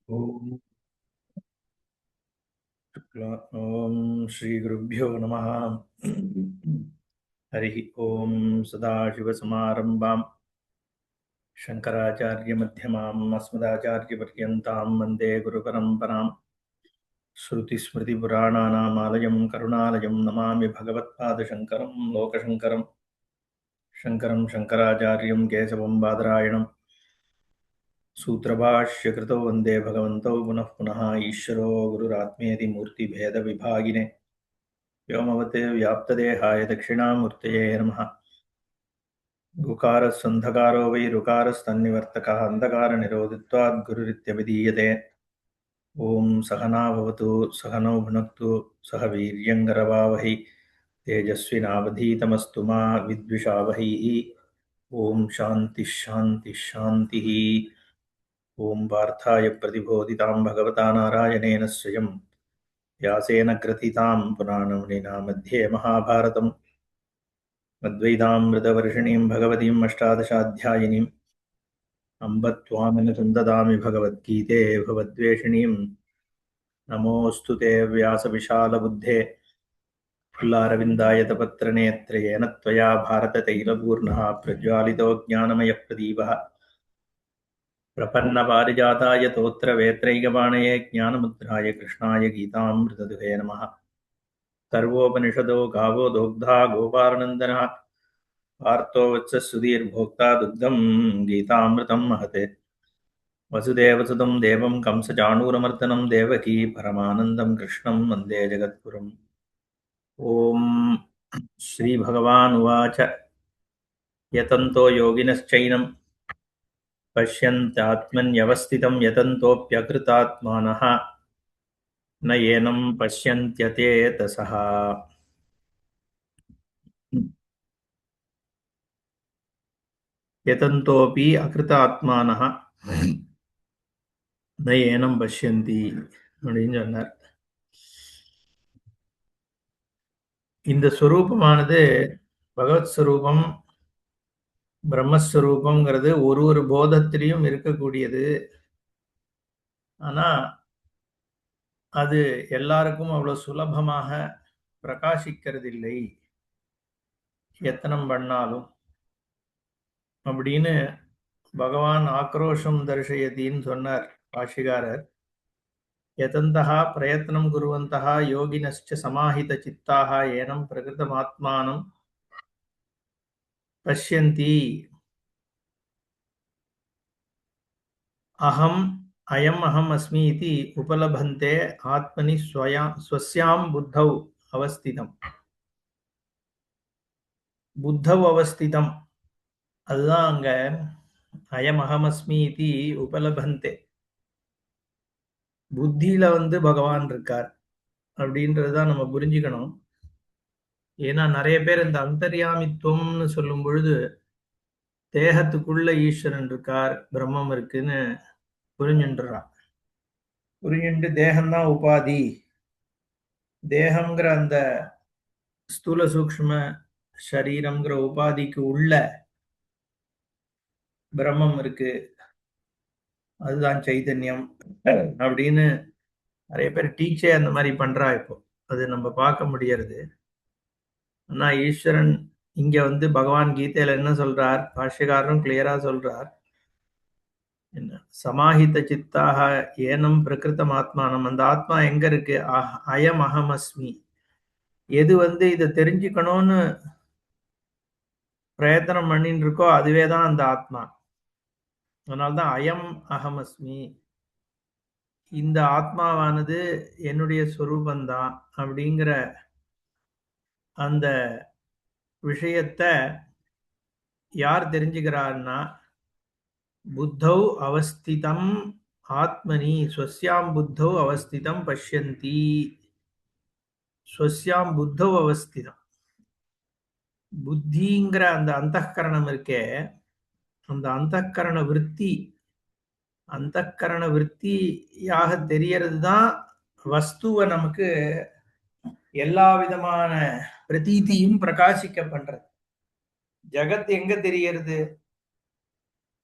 ॐ श्रीगुरुभ्यो नमः। हरिः ॐ। सदाशिवसमारम्भां शङ्कराचार्यमध्यमाम् अस्मदाचार्यपर्यन्तां वन्दे गुरुपरम्पराम्। श्रुतिस्मृतिपुराणानामालयं करुणालयं नमामि भगवत्पादशङ्करं लोकशङ्करं। शङ्करं शङ्कराचार्यं केशवं बादरायणं सूत्रभाष्यकृतौ वन्दे भगवन्तौ पुनः पुनः। ईश्वरो गुरुरात्मेति मूर्तिभेदविभागिने व्योमवते व्याप्तदेहाय दक्षिणामूर्तये नमः। गुकारस्सन्धकारो वै ऋकारस्तन्निवर्तकः अन्धकारनिरोधित्वात् गुरुरित्यभिधीयते। ॐ सहना भवतु सहनौ भुनक्तु सह वीर्यङ्करवावहै तेजस्विनावधीतमस्तु मा विद्विषावहैः। ॐ शान्तिः शान्तिः शान्तिः। ॐ पार्थाय प्रतिबोधितां भगवता नारायणेन स्वयं व्यासेन ग्रथितां पुराणमुनिना मध्ये महाभारतम् अद्वैतामृतवर्षिणीं भगवतीम् अष्टादशाध्यायिनीम् अम्ब त्वामिनसुन्ददामि भगवद्गीते भवद्वेषिणीं। नमोऽस्तु ते व्यासविशालबुद्धे फुल्लारविन्दायतपत्रनेत्रे येन त्वया भारततैलपूर्णः प्रज्वालितो ज्ञानमयः प्रदीपः प्रपन्नपारिजाताय तोत्रवेत्रैकपाणये ज्ञानमुद्राय कृष्णाय गीतामृतदुहे नमः। सर्वोपनिषदो गावो दोग्धा गोपालनन्दनः पार्थो वत्सः सुधीर्भोक्ता दुग्धं गीतामृतं महते। वसुदेवसुतं देवं कंसचाणूरमर्दनं देवकी परमानन्दं कृष्णं वन्दे जगद्गुरुम्। ॐ श्रीभगवानुवाच यतन्तो योगिनश्चैनं पश्यन्त्यात्मन्यवस्थितं यतन्तोऽप्यकृतात्मानः न येनं पश्यन्त्यचेतसः। यतन्तोऽपि अकृतात्मानः न ஏனம் பஷ்யந்தி அப்படின்னு சொன்னார். இந்த ஸ்வரூபமானது பகவத் ஸ்வரூபம் பிரம்மஸ்வரூபம்ங்கிறது ஒரு போதத்திலையும் இருக்கக்கூடியது. ஆனா அது எல்லாருக்கும் அவ்வளவு சுலபமாக பிரகாசிக்கிறது இல்லை எத்தனம் பண்ணாலும் அப்படின்னு பகவான் ஆக்ரோஷம் தர்ஷயத்தின்னு சொன்னார் பாஷிகாரர். यतन्तः प्रयत्नं कुर्वन्तः योगिनश्च समाहितचित्ताः येनं प्रकृतमात्मानं पश्यन्ति अहम् अयम् अहम् अस्मि इति उपलभन्ते आत्मनि स्वस्यां बुद्धौ अवस्थितम्. புத்தவ் அவஸ்திதம் அதுதான் அங்க அயம் அகமஸ்மி இதி உபலபந்தே. புத்தியில பகவான் இருக்கார் அப்படின்றதுதான் நம்ம புரிஞ்சுக்கணும். ஏன்னா நிறைய பேர் இந்த அந்தர்யாமித்துவம்னு சொல்லும் பொழுது தேகத்துக்குள்ள ஈஸ்வரன் இருக்கார் பிரம்மம் இருக்குன்னு புரிஞ்சுன்றான். புரிஞ்சுட்டு தேகம்தான் உபாதி, தேகம்ங்கிற அந்த ஸ்தூல சூக்ஷ்ம சரீரம்ங்கிற உபாதிக்கு உள்ள பிரம்மம் இருக்கு, அதுதான் சைதன்யம் அப்படின்னு நிறைய பேர் டீச்சே அந்த மாதிரி பண்றா. இப்போ அது நம்ம பார்க்க முடியறது. ஆனா ஈஸ்வரன் இங்க பகவான் கீதையில என்ன சொல்றார், பாஷ்யக்காரரும் கிளியரா சொல்றார். என்ன சமாஹித சித்தாக ஏனம் பிரகிருதம் ஆத்மானம், அந்த ஆத்மா எங்க இருக்கு, அயம் அகமஸ்மி. எது இதை தெரிஞ்சுக்கணும்னு பிரயத்தனம் பண்ணிட்டு இருக்கோ அதுவேதான் அந்த ஆத்மா. அதனால்தான் அயம் அகமஸ்மி, இந்த ஆத்மாவானது என்னுடைய ஸ்வரூபந்தான் அப்படிங்கிற அந்த விஷயத்தை யார் தெரிஞ்சுக்கிறார்னா புத்தௌ அவஸ்திதம் ஆத்மனி ஸ்வஸ்யாம் புத்தௌ அவஸ்திதம் பஷ்யந்தி. ஸ்வஸ்யாம் புத்தௌ அவஸ்திதம், புத்திங்கிற அந்த அந்தఃகரணம் இருக்கே, அந்த அந்தःகரண விருத்தி, அந்தःகரண விருத்தியாக தெரியறது தான் வஸ்துவை நமக்கு எல்லா விதமான பிரதீதியும் பிரகாசிக்க பண்றது. ஜகத் எங்க தெரியறது,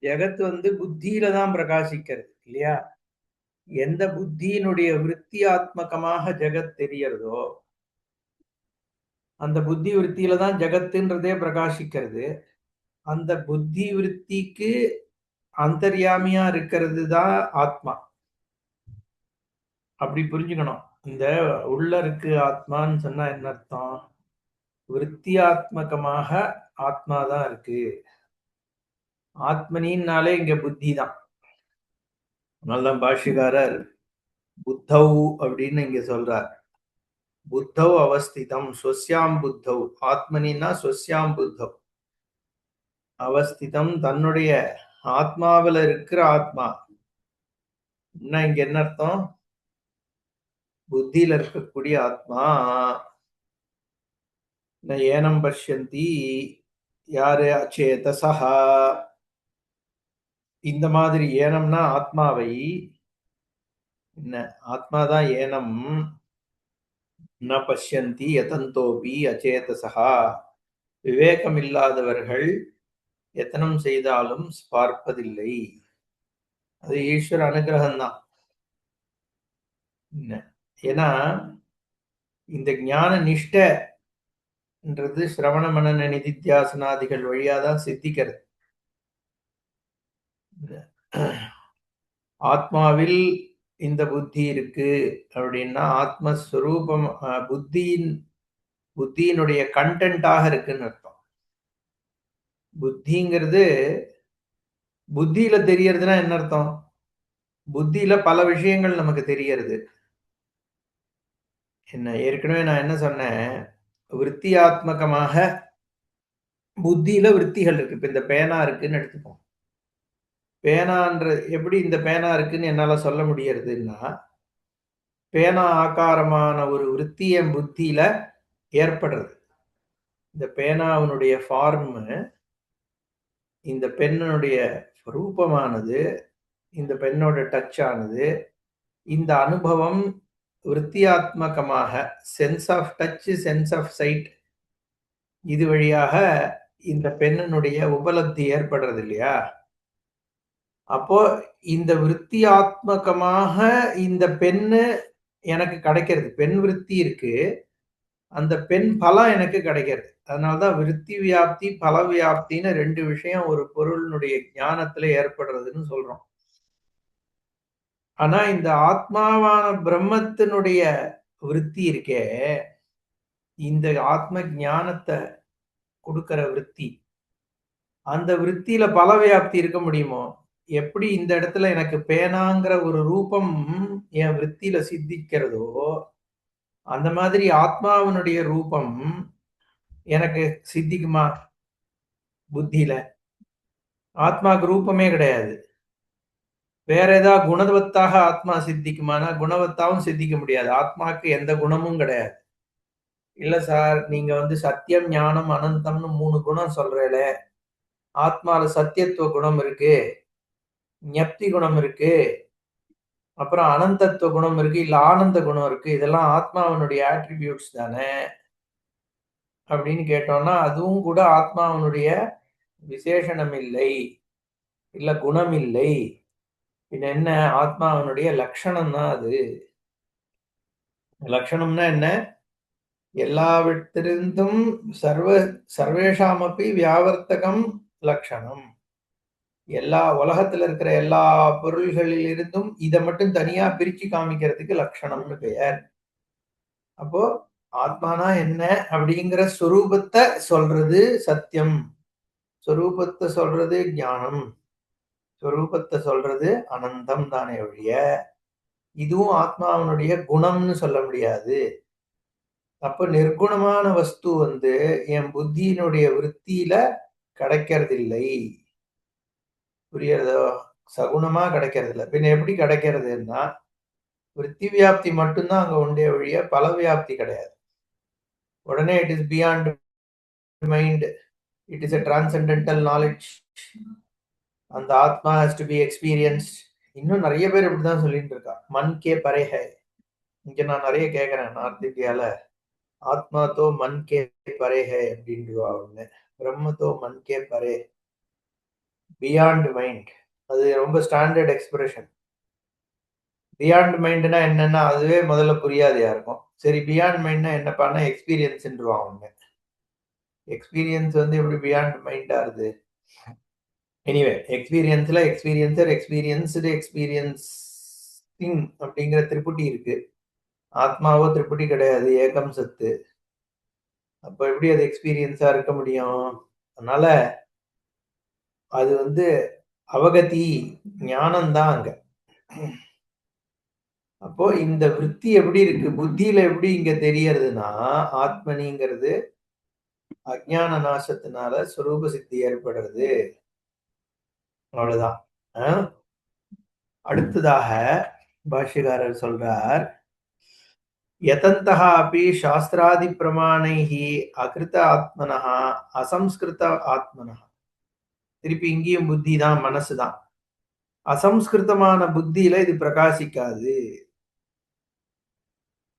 ஜகத் புத்தியில தான் பிரகாசிக்கிறது இல்லையா. எந்த புத்தியினுடைய விருத்தியாத்மகமாக ஜெகத் தெரியறதோ அந்த புத்தி விருத்தியில தான் ஜெகத்துன்றதே பிரகாசிக்கிறது. அந்த புத்தி விருத்திக்கு அந்தர்யாமியா இருக்கிறது தான் ஆத்மா. அப்படி புரிஞ்சுக்கணும். இந்த உள்ள இருக்கு ஆத்மான்னு சொன்னா என்ன அர்த்தம்? விருத்தியாத்மகமாக ஆத்மா தான் இருக்கு. ஆத்மனின்னாலே இங்க புத்தி தான். அதனால்தான் பாஷ்யக்காரர் புத்தௌ அப்படின்னு இங்க சொல்றார். புத்தௌ அவஸ்திதம் ஸ்வஸ்யாம் புத்தௌ. ஆத்மனின்னா ஸ்வஸ்யாம் புத்தௌ அவஸ்திதம், தன்னுடைய ஆத்மாவில் இருக்கிற ஆத்மா. இங்க என்ன அர்த்தம்? புத்தியில இருக்கக்கூடிய ஆத்மா. ஏனம் பஷ்யந்தி யாரு அச்சேதசா. இந்த மாதிரி ஏனம்னா ஆத்மாவை, என்ன ஆத்மாதான் ஏனம். ந பஷ்யந்தி யதந்தோபி அச்சேதசா. விவேகம் இல்லாதவர்கள் எத்தனம் செய்தாலும் பார்ப்பதில்லை. அது ஈஸ்வர அனுகிரகம் தான். ஏன்னா இந்த ஞான நிஷ்டன்றது சிரவண மனன நிதித்தியாசனாதிகள் வழியாதான் சித்திக்கிறது. ஆத்மாவில் இந்த புத்தி இருக்கு அப்படின்னா ஆத்மஸ்வரூபம் புத்தியினுடைய கண்டென்ட்டாக இருக்குன்னு அர்த்தம். புத்திங்கிறது புத்தியில தெரியறதுன்னா என்ன அர்த்தம்? புத்தியில பல விஷயங்கள் நமக்கு தெரியறது. என்ன ஏற்கனவே நான் என்ன சொன்னேன்? விருத்தியாத்மகமாக புத்தியில விருத்திகள் இருக்கு. இப்ப இந்த பேனா இருக்குன்னு எடுத்துப்போம். பேனான்ற எப்படி இந்த பேனா இருக்குன்னு என்னால சொல்ல முடியறதுன்னா, பேனா ஆகாரமான ஒரு விருத்தி என் புத்தியில ஏற்படுறது. இந்த பேனாவினுடைய ஃபார்ம், இந்த பெண்ணுடைய ரூபமானது, இந்த பெண்ணோட டச் ஆனது, இந்த அனுபவம் விருத்தியாத்மகமாக sense of touch, sense of sight, இது வழியாக இந்த பெண்ணினுடைய உபலப்தி ஏற்படுறது இல்லையா? அப்போ இந்த விருத்தியாத்மகமாக இந்த பெண்ணு எனக்கு கிடைக்கிறது. பெண் விருத்தி இருக்கு. அந்த பெண் பலம் எனக்கு கிடைக்கிறது. அதனாலதான் விருத்தி வியாப்தி பல வியாப்தின்னு ரெண்டு விஷயம் ஒரு பொருளினுடைய ஞானத்துல ஏற்படுறதுன்னு சொல்றோம். ஆனா இந்த ஆத்மாவான பிரம்மத்தினுடைய விருத்தி இருக்கே, இந்த ஆத்ம ஞானத்தை கொடுக்கிற விருத்தி, அந்த விருத்தியில பல வியாப்தி இருக்க முடியுமோ? எப்படி இந்த இடத்துல எனக்கு பேனாங்கிற ஒரு ரூபம் என் விருத்தியில சித்திக்கிறதோ, அந்த மாதிரி ஆத்மாவினுடைய ரூபம் எனக்கு சித்திக்குமா புத்தியில? ஆத்மாவுக்கு ரூபமே கிடையாது. வேற ஏதாவது குணவத்தாக ஆத்மா சித்திக்குமானா குணவத்தாவும் சித்திக்க முடியாது. ஆத்மாக்கு எந்த குணமும் கிடையாது. இல்ல சார், நீங்க சத்தியம் ஞானம் அனந்தம்னு 3 குணம் சொல்றேல, ஆத்மால சத்தியத்துவ குணம் இருக்கு, ஞப்தி குணம் இருக்கு, அப்புறம் அனந்தத்துவ குணம் இருக்கு, இல்ல ஆனந்த குணம் இருக்கு. இதெல்லாம் ஆத்மாவினுடைய ஆட்ரிபியூட்ஸ் தானே அப்படின்னு கேட்டோம்னா, அதுவும் கூட ஆத்மாவினுடைய விசேஷணம் இல்லை, இல்ல குணம் இல்லை. பின்ன என்ன? ஆத்மாவினுடைய லட்சணம் தான் அது. லட்சணம்னா என்ன? எல்லாவற்றிலிருந்தும் சர்வேஷாமப்பி வியாவர்த்தகம் லட்சணம். எல்லா உலகத்துல இருக்கிற எல்லா பொருள்களில் இருந்தும் இதை மட்டும் தனியா பிரிச்சு காமிக்கிறதுக்கு லட்சணம்னு பெயர். அப்போ ஆத்மானா என்ன அப்படிங்கிற ஸ்வரூபத்தை சொல்றது சத்தியம், ஸ்வரூபத்தை சொல்றது ஞானம், ஸ்வரூபத்தை சொல்றது அனந்தம் தானே ஒழிய இதுவும் ஆத்மாவனுடைய குணம்னு சொல்ல முடியாது. அப்ப நிர்குணமான வஸ்து என் புத்தியினுடைய விருத்தியில கிடைக்கிறது இல்லை. புரியறதோ? சகுணமா கிடைக்கிறது இல்லை. பின்ன எப்படி கிடைக்கிறதுன்னா, விருத்தி வியாப்தி மட்டும்தான் அங்க உண்டே ஒழிய பல வியாப்தி கிடையாது. உடனே it is beyond mind, it is a transcendental knowledge, அந்த ஆத்மா ஹஸ் டு பி எக்ஸ்பீரியன்ஸ். இன்னும் நிறைய பேர் இப்படிதான் சொல்லிட்டு இருக்கா. மன் கே பரே ஹை. இங்க நான் நிறைய கேட்கிறேன் நார்த் இந்தியால, ஆத்மா தோ மன் கே பரே ஹை அப்படின்டுவா ஒண்ணு, பிரம்ம தோ மன் கே பரே, பியாண்ட் மைண்ட். அது ரொம்ப ஸ்டாண்டர்ட் எக்ஸ்பிரஷன். பியாண்ட் மைண்ட்னா என்னன்னா அதுவே முதல்ல புரியாது யாருக்கும். சரி பியாண்ட் மைண்ட்னா என்னப்பான்னா எக்ஸ்பீரியன்ஸ்ன்றுவான் அவங்க. எக்ஸ்பீரியன்ஸ் வந்து எப்படி பியாண்ட் மைண்ட் ஆகுது? எனிவே எக்ஸ்பீரியன்ஸ்ல எக்ஸ்பீரியன்சர், எக்ஸ்பீரியன்ஸ்டு, எக்ஸ்பீரியன்சிங் அப்படிங்கிற திரிபுட்டி இருக்கு. ஆத்மாவோ திரிபுட்டி கிடையாது. ஏகம் சத்து. அப்ப எப்படி அது எக்ஸ்பீரியன்ஸா இருக்க முடியும்? அதனால அது வந்து அவகதி ஞானம் தான் அங்க. அப்போ இந்த விருத்தி எப்படி இருக்கு? புத்தியில எப்படி இங்க தெரியறதுன்னா, ஆத்மனிங்கிறது அஜ்ஞான நாசத்தினால சொரூப சித்தி ஏற்படுறது. அவ்வளவுதான். அ அடுத்ததாக பாஷ்யக்காரர் சொல்றார், யதந்தः अपि शास्त्रादि प्रमाणैः அகிருத ஆத்மனः அசம்ஸ்கிருத ஆத்மனः. திருப்பி இங்கேயும் புத்தி தான், மனசு தான். அசம்ஸ்கிருதமான புத்தியில இது பிரகாசிக்காது.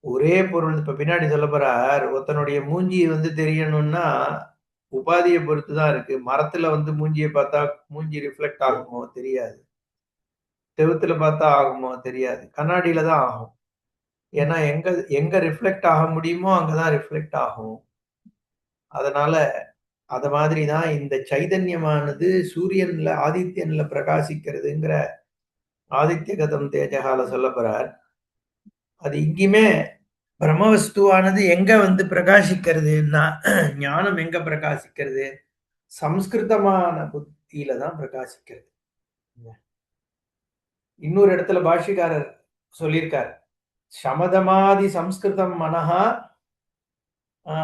ஒரே பொருள் இப்ப பின்னாடி சொல்லப் போறார். ஒருத்தனுடைய மூஞ்சி வந்து தெரியணும்னா, உபாதிய பொறுத்து தான் இருக்கு. மரத்துல வந்து மூஞ்சிய பார்த்தா மூஞ்சி ரிஃப்ளெக்ட் ஆகுமோ? தெரியாது. செவுத்துல பார்த்தா ஆகுமோ? தெரியாது. கண்ணாடியில தான் ஆகும். ஏன்னா எங்க எங்க ரிஃப்ளெக்ட் ஆக முடியுமோ அங்க தான் ரிஃப்ளெக்ட் ஆகும். அதனால அத மாதிரி தான் இந்த சைதன்யமானது சூரியன்ல, ஆதித்யன்ல பிரகாசிக்கிறதுங்கிற ஆதித்ய கதம் தேஜகால சொல்லப் போறார். அது இங்கேயுமே பிரம்மவஸ்துவானது எங்க வந்து பிரகாசிக்கிறதுன்னா, ஞானம் எங்க பிரகாசிக்கிறது? சம்ஸ்கிருதமான புத்தியில தான் பிரகாசிக்கிறது. இன்னொரு இடத்துல பாஷ்யக்காரர் சொல்லியிருக்கார். சமதமாதி சம்ஸ்கிருதம் மனஹா ஆ,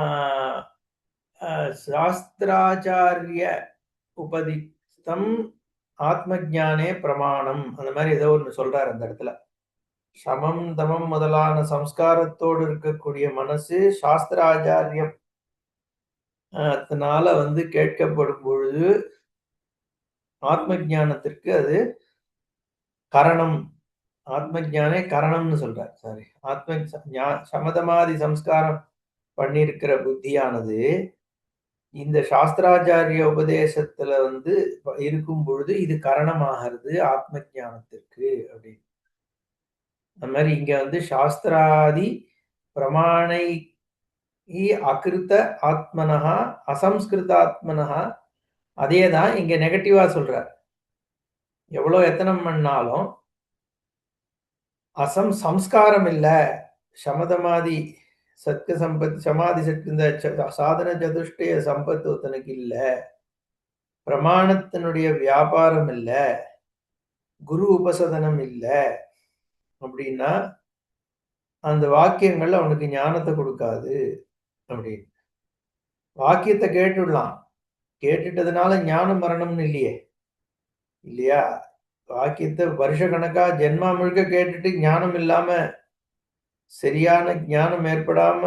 சாஸ்திராச்சாரிய உபதித்தம் ஆத்ம ஞானே பிரமாணம். அந்த மாதிரி ஏதோ ஒண்ணு சொல்றாரு அந்த இடத்துல. சமம் தமம் முதலான சம்ஸ்காரத்தோடு இருக்கக்கூடிய மனசு சாஸ்திராச்சாரியம் அதனால வந்து கேட்கப்படும் பொழுது ஆத்ம ஞானத்திற்கு அது கரணம். ஆத்ம ஞானே கரணம்னு சொல்றார். சாரி, சமதமாதி சம்ஸ்காரம் பண்ணியிருக்கிற புத்தியானது இந்த சாஸ்திராச்சாரிய உபதேசத்துல வந்து இருக்கும் பொழுது இது கரணமாகிறது ஆத்ம ஞானத்திற்கு அப்படின்னு. அந்த மாதிரி இங்க வந்து சாஸ்திராதி பிரமாணை அகிருத்த ஆத்மனஹா அசம்ஸ்கிருத ஆத்மனஹா. அதே தான் இங்க நெகட்டிவா சொல்றார். எவ்வளவு எத்தனம் பண்ணாலும் சம்ஸ்காரம் இல்ல. சமதமாதி சத்ய சம்பத் சமாதி சத்து இந்த சாதன சதுஷ்டய சம்பத்து ஒருத்தனுக்கு இல்ல. பிரமாணத்தினுடைய வியாபாரம் இல்ல. குரு உபசதனம் இல்ல அப்படின்னா அந்த வாக்கியங்கள் அவனுக்கு ஞானத்தை கொடுக்காது அப்படின்னு. வாக்கியத்தை கேட்டுடலாம். கேட்டுட்டதுனால ஞானம் மரணம்னு இல்லையே, இல்லையா? வாக்கியத்தை வருஷ கணக்கா ஜென்மா முழுக்க கேட்டுட்டு ஞானம் இல்லாம சரியான ஞானம் ஏற்படாம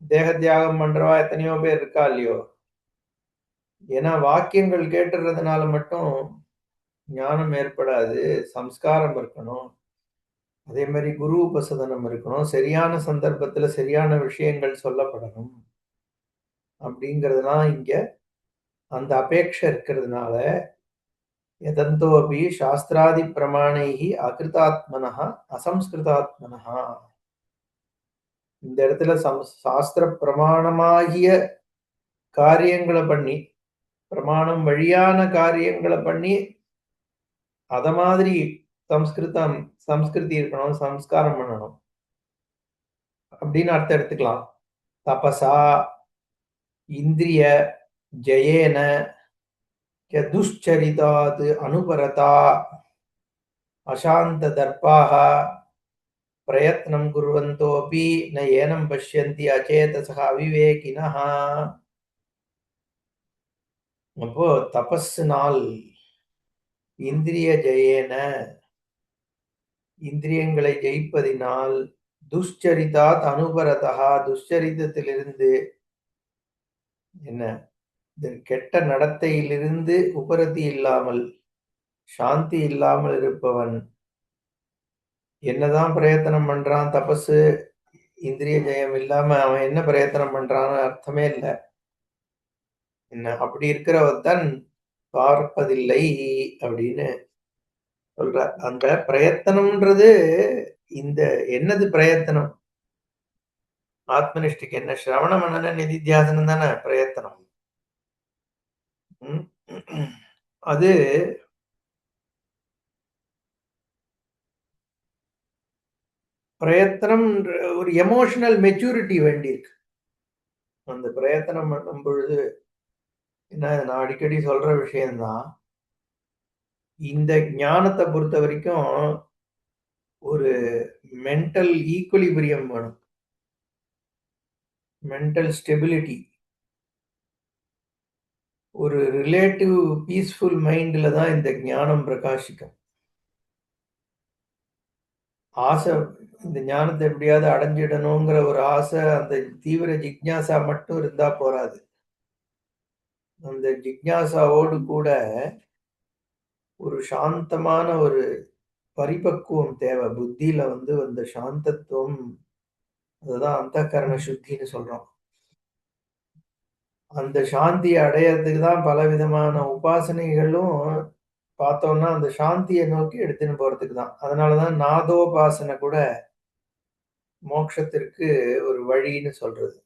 தேக தியாகம் பண்றவா எத்தனையோ பேர் இருக்கா இல்லையோ? ஏன்னா வாக்கியங்கள் கேட்டுறதுனால மட்டும் ஞானம் ஏற்படாது. சம்ஸ்காரம் இருக்கணும். அதே மாதிரி குரு உபசதனம் இருக்கணும். சரியான சந்தர்ப்பத்துல சரியான விஷயங்கள் சொல்லப்படணும். அப்படிங்கிறதுலாம் இங்க அந்த அபேட்சை இருக்கிறதுனால எதந்தோபி சாஸ்திராதி பிரமாணைஹி அகிருதாத்மனஹ அசம்ஸ்கிருதாத்மனஹ. இந்த இடத்துல சாஸ்திர பிரமாணமாகிய காரியங்களை பண்ணி, பிரமாணம் வழியான காரியங்களை பண்ணி அத மாதிரி சம்ஸ்கிருதி இருக்கணும், சம்ஸ்காரம் பண்ணணும் அப்படின்னு அர்த்தம் எடுத்துக்கலாம். தபசா இந்திரிய ஜெயேன துஷ்சரிதாத் அனுபரதா அசாந்த தர்பாக பிரயத்னம் குர்வந்தோபி ந ஏனம் பஷ்யந்தி அச்சேதசக அவிவேகினஹ. அப்போ தபஸ்னால் இந்திரிய ஜெயேன இந்திரியங்களை ஜெயிப்பதினால் துஷ்சரிதாத் அனுபரதா துஷ்சரிதத்திலிருந்து என்ன கெட்ட நடத்தையிலிருந்து உபரதி இல்லாமல் சாந்தி இல்லாமல் இருப்பவன் என்னதான் பிரயத்தனம் பண்றான், தபசு இந்திரிய ஜெயம் இல்லாம அவன் என்ன பிரயத்தனம் பண்றான்னு அர்த்தமே இல்லை. என்ன அப்படி இருக்கிறவன் பார்ப்பதில்லை அப்படின்னு சொல்றார். அந்த பிரயத்தனம்ன்றது இந்த என்னது பிரயத்தனம்? ஆத்மனிஷ்டைக்கு என்ன சிரவண மனன நிதித்தியாசனம் தானே பிரயத்தனம். ம். அது பிரயத்தனம் ஒரு எமோஷனல் மெச்சூரிட்டி வேண்டியிருக்கு. அந்த பிரயத்தனம் பண்ணும் பொழுது என்ன நான் அடிக்கடி சொல்ற விஷயம் தான். இந்த ஞானத்த பொறுத்தவரைக்கும் ஒரு மென்டல் ஈக்விலிபிரியம் வேணும். Mental stability. ஒரு ரிலேட்டிவ் பீஸ்ஃபுல் மைண்ட்ல தான் இந்த ஞானம் பிரகாசிக்கும். ஆசை இந்த ஞானத்த எப்படியாவது அடைஞ்சிடணுங்கிற ஒரு ஆசை, அந்த தீவிர ஜிக்ஞாசா மட்டும் இருந்தா போராது. அந்த ஜிக்ஞாசாவோடு கூட ஒரு சாந்தமான ஒரு பரிபக்குவம் தேவை. புத்தியில அந்த சாந்தத்துவம் அதுதான் அந்தःகரண சுத்தின்னு சொல்றோம். அந்த சாந்திய அடையறதுக்கு தான் பலவிதமான உபாசனைகளும் பார்த்தோம்னா, அந்த சாந்திய நோக்கி எடுத்துன்னு போறதுக்கு தான். அதனால தான் நாதோபாசனை கூட மோட்சத்திற்கு ஒரு வழின்னு சொல்றது.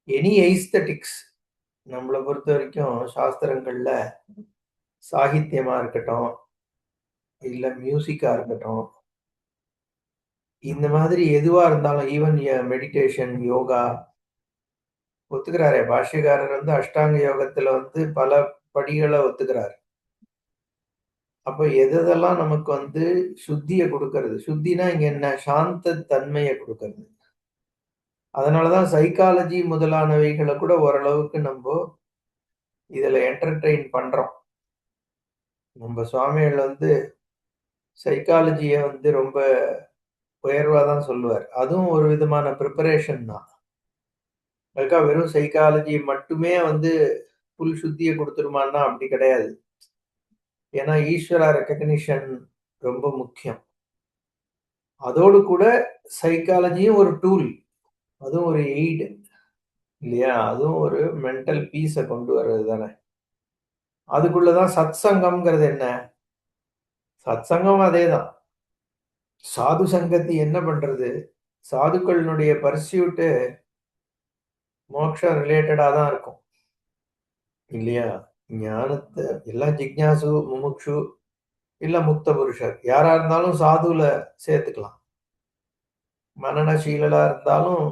எனி எய்ஸ்தெடிக்ஸ் நம்மள பொறுத்தவரைக்கும் சாஸ்திரங்கள்ல சாகித்யமா இருக்கட்டும், இல்ல மியூசிக்கா இருக்கட்டும், இந்த மாதிரி எதுவா இருந்தாலும் ஈவன் மெடிடேஷன், யோகா ஒத்துக்கிறாரே பாஷ்யக்காரர் அஷ்டாங்க யோகத்துல பல படிகள ஒத்துக்கிறார். அப்ப எதெல்லாம் நமக்கு சுத்திய குடுக்கறது. சுத்தினா இங்க என்ன? சாந்த தன்மைய குடுக்கறது. அதனால தான் சைக்காலஜி முதலானவைகள கூட ஓரளவுக்கு நம்போ இதுல என்டர்டெயின் பண்றோம். நம்ம சுவாமிகள் சைக்காலஜிய ரொம்ப உயர்வா தான் சொல்லுவார். அதுவும் ஒரு விதமான பிரிப்பரேஷன் தான். அதுக்காக வெறும் சைக்காலஜி மட்டுமே ஃபுல் சுத்திய குடுத்துருமான்னா அப்படி கிடையாது. ஏன்னா ஈஸ்வரா ரெகக்னிஷன் ரொம்ப முக்கியம். அதோடு கூட சைக்காலஜியும் ஒரு டூல். அதுவும் ஒரு எய்ட் இல்லையா? அதுவும் ஒரு மென்டல் பீஸ கொண்டு வர்றது தானே. அதுக்குள்ள தான் சத் சங்கம்ங்கிறது என்ன? சத் சங்கம் அதேதான். சாது சங்கத்தி என்ன பண்றது? சாதுக்களினுடைய பர்ஸ்யூட் மோக்ஷம் ரிலேட்டடா தான் இருக்கும். இல்லையா? ஞானத்த எல்லாம் ஜிக்ஞாசு, முமுக்ஷு இல்ல முக்த புருஷர். யாரா இருந்தாலும் சாதுல சேர்த்துக்கலாம். மனனசீலலா இருந்தாலும்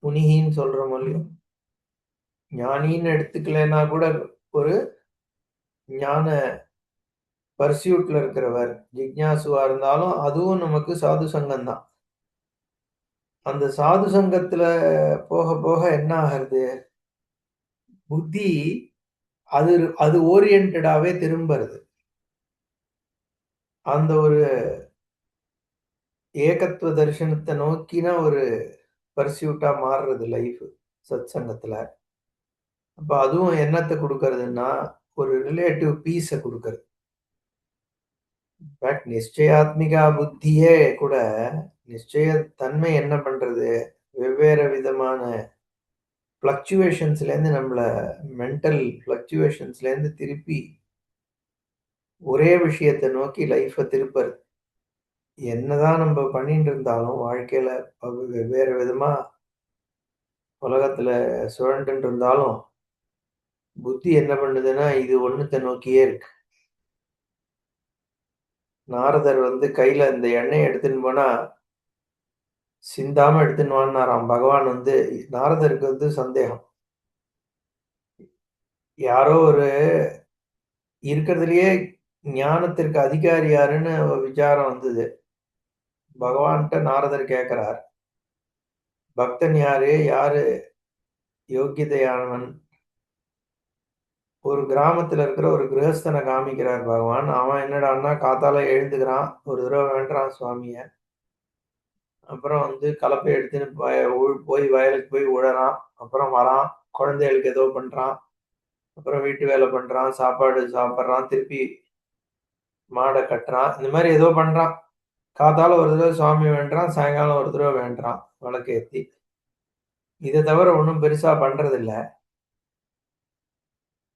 முனிகின்னு சொல்றோம் இல்லையா? ஞானின்னு எடுத்துக்கலைன்னா கூட ஒரு ஞான பர்ஸ்யூட்ல இருக்கிறவர், ஜிக்ஞாசுவா இருந்தாலும் அதுவும் நமக்கு சாது சங்கம் தான். அந்த சாது சங்கத்துல போக போக என்ன ஆகுறது? புத்தி அது அது ஓரியன்டடாவே திரும்புறது. அந்த ஒரு ஏகத்துவ தரிசனத்த நோக்கின ஒரு பர்ஸ்யூட்டா மாறுறது லைஃப் சத் சங்கத்துல. அப்ப அதுவும் என்னத்த குடுக்கறதுன்னா, ஒரு ரிலேட்டிவ் பீஸ குடுக்கறது. இன்ஃபாக்ட் நிச்சயாத்மிகா புத்தியே கூட நிச்சய தன்மை என்ன பண்றது? வெவ்வேறு விதமான ஃப்ளக்சுவேஷன்ஸ்லேருந்து நம்மள மென்டல் ஃப்ளக்சுவேஷன்ஸ்லேருந்து திருப்பி ஒரே விஷயத்த நோக்கி லைஃப திருப்பறது. என்னதான் நம்ம பண்ணிட்டு இருந்தாலும் வாழ்க்கையில வெவ்வேறு விதமா உலகத்துல சுழன்றுட்டு இருந்தாலும், புத்தி என்ன பண்ணுதுன்னா, இது ஒண்ணுத்த நோக்கியே இருக்கு. நாரதர் கையில இந்த எண்ணெய எடுத்துன்னு போனா, சிந்தாம எடுத்துன்னு வான்னாராம். பகவான் நாரதருக்கு சந்தேகம். யாரோ ஒரு இருக்கிறதுலயே ஞானத்திற்கு அதிகாரி யாருன்னு ஒரு விசாரம் வந்தது. பகவான்ட்ட நாரதர் கேட்கிறார். பக்தன் யாரு? யாரு யோக்கியதையானவன்? ஒரு கிராமத்துல இருக்கிற ஒரு கிரகஸ்தன காமிக்கிறார் பகவான். அவன் என்னடான்னா காத்தால எழுந்துக்கிறான். ஒரு தடவ வேண்டுறான் சுவாமிய. அப்புறம் கலப்பைய எடுத்துன்னு போய் வயலுக்கு போய் உழறான். அப்புறம் வரான். குழந்தைகளுக்கு ஏதோ பண்றான். அப்புறம் வீட்டு வேலை பண்றான். சாப்பாடு சாப்பிடுறான். திருப்பி மாட கட்டுறான். இந்த மாரி ஏதோ பண்றான். காத்தால ஒரு தடவ சுவாமி வேண்டுறான். சாயங்காலம் ஒரு தடவ வேண்டுறான். விளக்கு ஏத்தி. இத தவிர ஒண்ணும் பெருசா பண்றதில்ல.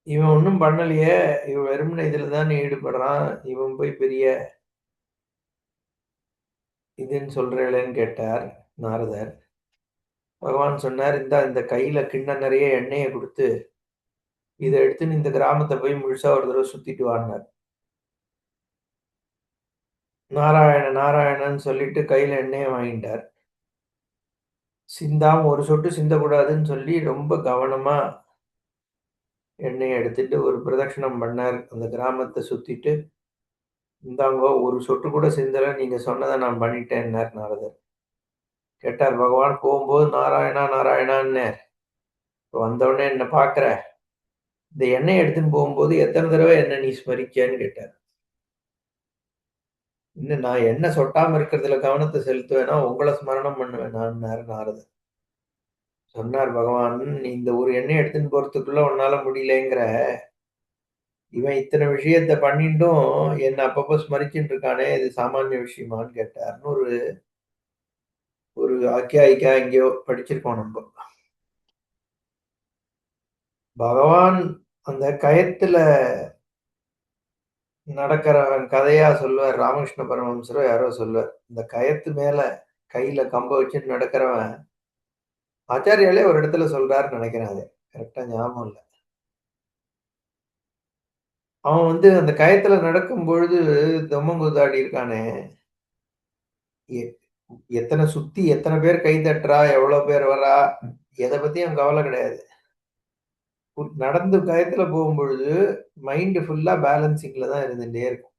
இவன் ஒண்ணும் பண்ணலையே, இவன் வெறுமனே இதுல தானே ஈடுபடுறான். இவன் போய் பெரிய இதுன்னு சொல்றேளேன்னு கேட்டார் நாரதர். பகவான் சொன்னார், "இந்தா இந்த கையில கிண்ணம் நெறைய எண்ணெய குடுத்து, இத எடுத்துன்னு இந்த கிராமத்த போய் முழுசா ஒரு தடவ சுத்திட்டு வான்னார்." நாராயண நாராயணன்னு சொல்லிட்டு கையில எண்ணெய வாங்கிட்டார். சிந்தாம ஒரு சொட்டு சிந்தக்கூடாதுன்னு சொல்லி ரொம்ப கவனமா எண்ணெய எடுத்துட்டு ஒரு பிரதட்சணம் பண்ணார். அந்த கிராமத்த சுத்திட்டு, "இந்தாங்கோ ஒரு சொட்டு கூட சிந்தல. நீங்க சொன்னத நான் பண்ணிட்டேன்னார் நாரதர். கேட்டார் பகவான் போகும்போது நாராயணா நாராயணான்னார். வந்தவுடனே என்ன பார்க்குற? இந்த எண்ணெய எடுத்துன்னு போகும்போது எத்தன தடவ என்ன நீ ஸ்மரிச்சேன்னு கேட்டார். இன்னும் நான் எண்ணெய் சொட்டாம இருக்கிறதுல கவனத்த செலுத்துவேனா, உங்கள ஸ்மரணம் பண்ணுவேனான்னாரு நாரதர். சொன்னார் பகவான், "நீ இந்த ஒரு எண்ணெய எடுத்துன்னு போறதுக்குள்ள உன்னால முடியலங்கிற. இவன் இத்தன விஷயத்த பண்ணிட்டும் என்ன அப்பப்போ ஸ்மரிச்சுட்டு இருக்கானே, இது சாமானிய விஷயமான்னு கேட்டார்ன்னு ஒரு ஒரு ஆக்கியாயிக்கா எங்கேயோ படிச்சிருக்கோம் நம்ப. பகவான் அந்த கயத்துல நடக்கிறவன் கதையா சொல்லுவார். ராமகிருஷ்ண பரமஹம்சரோ யாரோ சொல்லுவார். இந்த கயத்து மேல கையில கம்ப வச்சுட்டு நடக்கிறவன் ஆச்சாரியாலே ஒரு இடத்துல சொல்றாருன்னு நினைக்கிறேன் அது. கரெக்ட்டா ஞாபகம் இல்ல. அவன் வந்து அந்த கயத்துல நடக்கும்பொழுது தொம்மங்குத்தாடி இருக்கானே, எ எத்தன சுத்தி எத்தன பேர் கை தட்டுறா, எவ்வளோ பேர் வரா, எத பத்தியும் கவல கிடையாது. நடந்து கயத்துல போகும்பொழுது மைண்ட் ஃபுல்லா பேலன்சிங்ல தான் இருந்துட்டே இருக்கும்.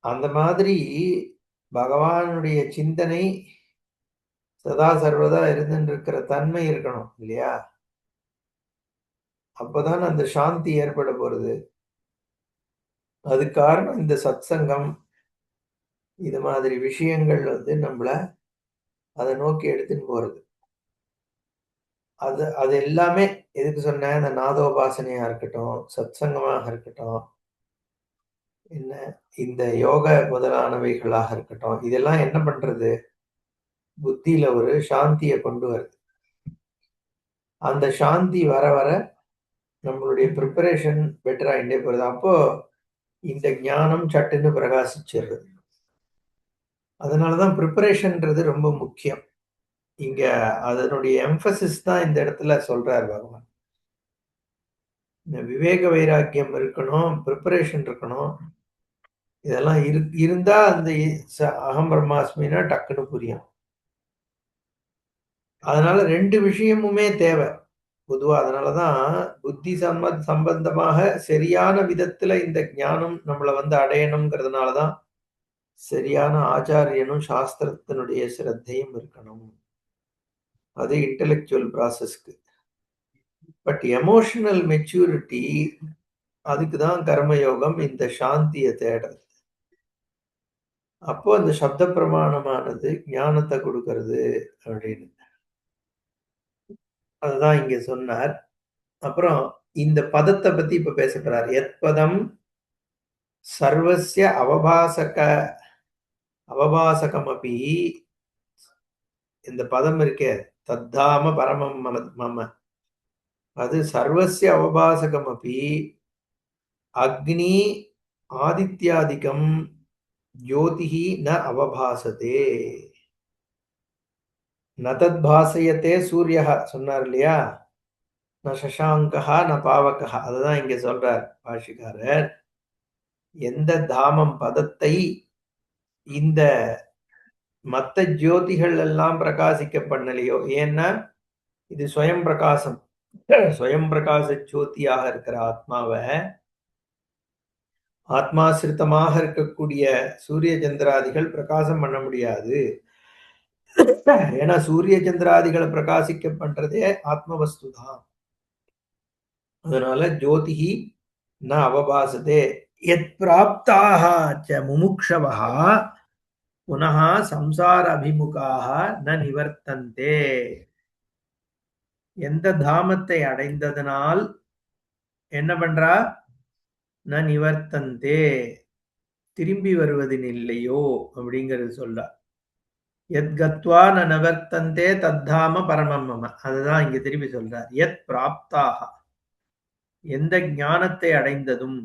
அந்த மாதிரி பகவானுடைய சிந்தனை சதா சர்வதா இருந்துன்ருக்கிற தன்மை இருக்கணும் இல்லையா? அப்பதான் அந்த சாந்தி ஏற்பட போறது. அதுக்கு காரணம் இந்த சத்சங்கம், இது மாதிரி விஷயங்கள் வந்து நம்மள அத நோக்கி எடுத்துன்னு போறது. அது அது எல்லாமே எதுக்கு சொன்னேன்? இந்த நாதோபாசனையா இருக்கட்டும், சத்சங்கமாக இருக்கட்டும், என்ன இந்த யோக முதலானவைகளாக இருக்கட்டும், இதெல்லாம் என்ன பண்றது? புத்தியில ஒரு சாந்திய கொண்டு வருது. அந்த சாந்தி வர வர நம்மளுடைய பிரிப்பரேஷன் பெட்டர் ஆயிட்டே போறது. அப்போ இந்த ஞானம் சட்டுன்னு பிரகாசிச்சிருது. அதனால தான் பிரிப்பரேஷன்ன்றது ரொம்ப முக்கியம். இங்க அதனுடைய எம்பசிஸ் தான் இந்த இடத்துல சொல்றார் பகவான். இந்த விவேக வைராக்கியம் இருக்கணும், பிரிப்பரேஷன் இருக்கணும். இதெல்லாம் இருந்தா அந்த அகம் பிரம்மாஸ்மின்னா டக்குன்னு புரியும். அதனால 2 விஷயமுமே தேவ. பொதுவா அதனால தான் புத்தி சம்பந்தமாக சரியான விதத்துல இந்த ஞானம் நம்மள வந்து அடையணும்ங்கிறதுனால தான் சரியான ஆச்சாரியனும், சாஸ்திரத்தினுடைய சிரத்தையும் இருக்கணும். அது இன்டலெக்சுவல் ப்ராசஸ்க்கு. பட் எமோஷனல் மெச்சூரிட்டி அதுக்கு தான் கர்மயோகம் இந்த சாந்திய தேடுறது. அப்போ அந்த சப்த பிரமாணமானது ஞானத்த குடுக்கறது அப்படின்னு. அதுதான் இங்க சொன்னார். அப்புறம் இந்த பதத்த பத்தி இப்ப பேசப் போறார். யத்பதம் சர்வஸ்ய அவபாசகமபி இந்த பதம் இருக்கே, தத்தாம பரமம் மம. அது சர்வஸ்ய அவபாசகமபி அக்னி ஆதித்யாதிகம் ஜோதிஹி ந அவபாசதே. ந தத் பாசயத்தே சூரியஹ சொன்னார் இல்லையா? ந சசாங்கஹ ந பாவகஹ. அதுதான் இங்க சொல்றார் பாஷிகாரர். எந்த தாமம் பதத்தை இந்த மத்த ஜோதிகள் எல்லாம் பிரகாசிக்க பண்ணலையோ, ஏன்னா இது ஸ்வயம் பிரகாசம். ஸ்வயம் பிரகாச ஜோதியாக இருக்கிற ஆத்மாவ ஆத்மாசிரித்தமாக இருக்கக்கூடிய சூரிய சந்திராதிகள் பிரகாசம் பண்ண முடியாது. ஏன்னா சூரிய சந்திராதிகளை பிரகாசிக்க பண்றதே ஆத்ம வஸ்து தான். அதனால ஜோதிஹி ந அவபாசதே. யத் பிராப்தாக ச முமுக்ஷவः புனः சம்சார அபிமுகாக ந நிவர்த்தந்தே. எந்த தாமத்தை அடைந்ததனால் என்ன பண்றா? ந நிவர்த்தந்தே, திரும்பி வருவதினில்லையோ அப்படிங்கிறது சொல்ல. யத் கத்வா ந நிவர்த்தந்தே தத்தாம பரமம் மம. அதுதான் இங்க திருப்பி சொல்றார். யத் பிராப்தாக. எந்த ஞானத்தை அடைந்ததும்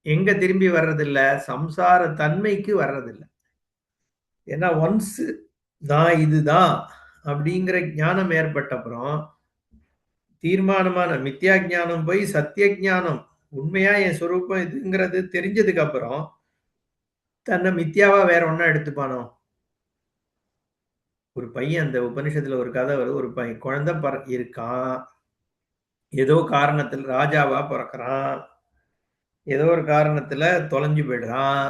எங்க திரும்பி வர்றதில்ல, சம்சார தன்மைக்கு வர்றதில்ல. ஏன்னா ஒன்ஸ் நான் இதுதான் அப்படிங்கிற ஞானம் ஏற்பட்ட அப்புறம் தீர்மானமான மித்யா ஞானம் போய் சத்திய ஞானம், உண்மையா என் சொரூபம் இதுங்கிறது தெரிஞ்சதுக்கு அப்புறம் தன்னை மித்யாவா வேற ஒண்ணா எடுத்துப்பானோ? ஒரு பையன், அந்த உபனிஷத்துல ஒரு கதை வருது. ஒரு பையன் குழந்தை இருக்கான். ஏதோ காரணத்துல ராஜாவா பிறக்கிறான். ஏதோ ஒரு காரணத்துல தொலைஞ்சு போயிடுறான்.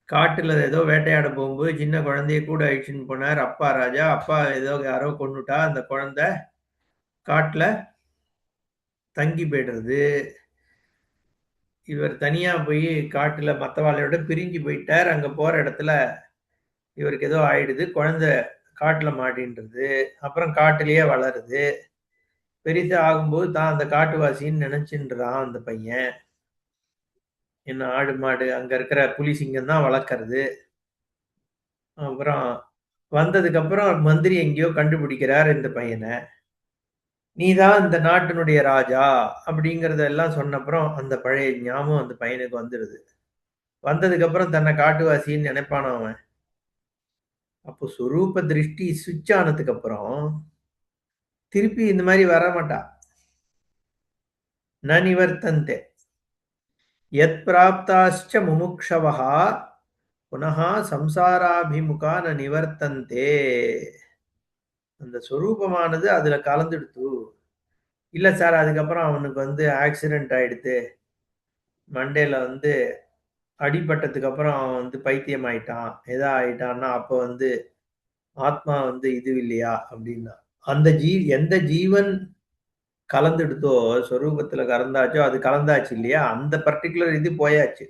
காட்டுல ஏதோ வேட்டையாட போகும்போது சின்ன குழந்தைய கூட அழிச்சுன்னு போனார் அப்பா ராஜா. அப்பா ஏதோ யாரோ கொன்னுட்டா. அந்த குழந்தை காட்டுல தங்கி போயிடுறது. இவர் தனியா போய் காட்டுல மத்தவாளையோட பிரிஞ்சு போயிட்டார். அங்க போற இடத்துல இவருக்கு ஏதோ ஆயிடுது. குழந்தை காட்டுல மாட்டின்றது. அப்புறம் காட்டுலயே வளருது. பெரிசா ஆகும்போது தான் அந்த காட்டுவாசின்னு நினைச்சுன்றான் அந்த பையன். என்ன ஆடு மாடு அங்க இருக்கிற புலி சிங்கம் தான் வளர்க்கறது. அப்புறம் வந்ததுக்கு அப்புறம் மந்திரி எங்கேயோ கண்டுபிடிக்கிறார் இந்த பையனை. நீதான் இந்த நாட்டினுடைய ராஜா அப்படிங்கறதெல்லாம் சொன்னப்புறம் அந்த பழைய ஞாபகம் அந்த பையனுக்கு வந்துடுது. வந்ததுக்கு அப்புறம் தன்னை காட்டுவாசின்னு நினைப்பான அவன். அப்போ சொரூப திருஷ்டி சுவிட்ச் ஆனதுக்கு அப்புறம் திருப்பி இந்த மாதிரி வர மாட்டா. ந நிவர்த்தந்தே யத் பிராப்தாஸ்ச முமுக்ஷவஹ புனः சம்சாராபிமுகா ந நிவர்த்தந்தே. அந்த சொரூபமானது அதுல கலந்துடுத்து. இல்ல சார், அதுக்கப்புறம் அவனுக்கு ஆக்சிடென்ட் ஆயிடுத்து, மண்டேல அடிபட்டதுக்கு அப்புறம் அவன் பைத்தியம் ஆயிட்டான், எதா ஆயிட்டான்னா அப்ப ஆத்மா இது இல்லையா அப்படின்னா, அந்த எந்த ஜீவன் கலந்துடுதோ, சொரூபத்துல கலந்தாச்சோ அது கலந்தாச்சு இல்லையா, அந்த பர்டிகுலர் இது போயாச்சு.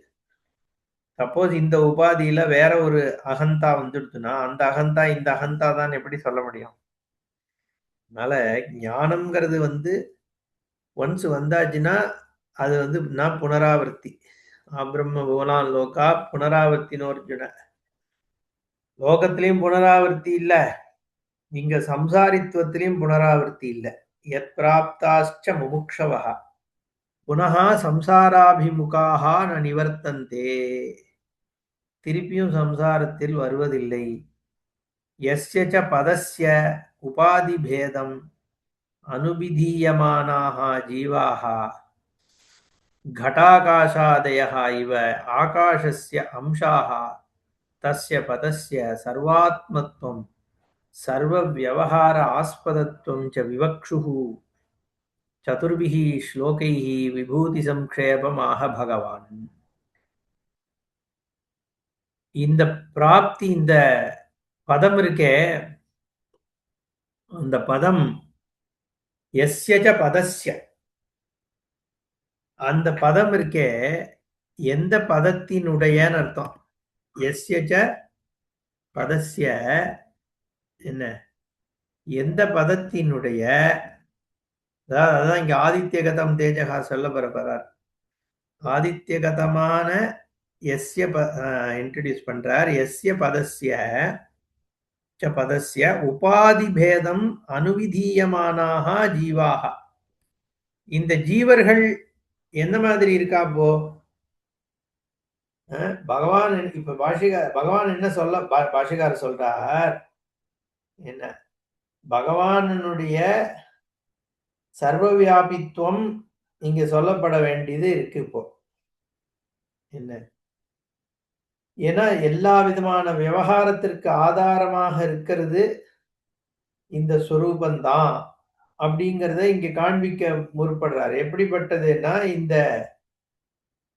சப்போஸ் இந்த உபாதியில வேற ஒரு அகந்தா வந்துடுதுன்னா அந்த அகந்தா இந்த அகந்தா தான் எப்படி சொல்ல முடியும்? அதனால ஞானம்ங்கிறது ஒன்ஸ் வந்தாச்சுன்னா அது ந புனராவர்த்தி. அப்ரம்ம புவனான் லோகா புனராவர்த்தின்னு அர்ஜுன. லோகத்திலையும் புனராவர்த்தி இல்ல, இங்க சம்சாரித்துவத்திலையும் புனராவர்த்தி இல்ல. யத் பிராப்தாஸ்ச முமுக்ஷவஹ புனः சம்சாராபிமுகாஹ ந நிவர்த்தந்தே. திருப்பியும் சம்சாரத்தில் வருவதில்லை. யஸ்ய ச பதஸ்ய உபாதி பேதம் அனுபிதீயமானாः ஜீவாः घटाकाशादयः इव आकाशस्य अंशाः तस्य पदस्य सर्वात्मत्वं सर्वव्यवहार आस्पदत्वं च विवक्षुः चतुर्भिः श्लोकैः विभूतिसंक्षेपमाह भगवान्. இந்த பிராப்தி, இந்த பதம் இருக்கே, அந்த பதம் எஸ்யஜ பதஸ்ய, அந்த பதம் இருக்கே எந்த பதத்தினுடையன்னு அர்த்தம். எஸ்யஜ பதஸ்ய என்ன, எந்த பதத்தினுடைய, அதான் இங்க ஆதித்யகதம் தேஜகா சொல்ல போறார். ஆதித்யகதமான எஸ்ய இன்ட்ரடியூஸ் பண்றார். எஸ்ய பதஸ்ய பதஸ்ய உபாதி பேதம் அனுவிதீயமானாக ஜீவாக. இந்த ஜீவர்கள் எந்த மாதிரி இருக்கா? போ பகவான் இப்ப பகவான் என்ன சொல்ல, பாஷிகார் சொல்றார் என்ன, பகவானுடைய சர்வவியாபித்துவம் இங்க சொல்லப்பட வேண்டியது இருக்கு இப்போ. என்ன, ஏன்னா எல்லா விதமான விவகாரத்திற்கு ஆதாரமாக இருக்கிறது இந்த சொரூபந்தான் அப்படிங்கிறத இங்க காண்பிக்க முற்படுறார். எப்படிப்பட்டதுன்னா, இந்த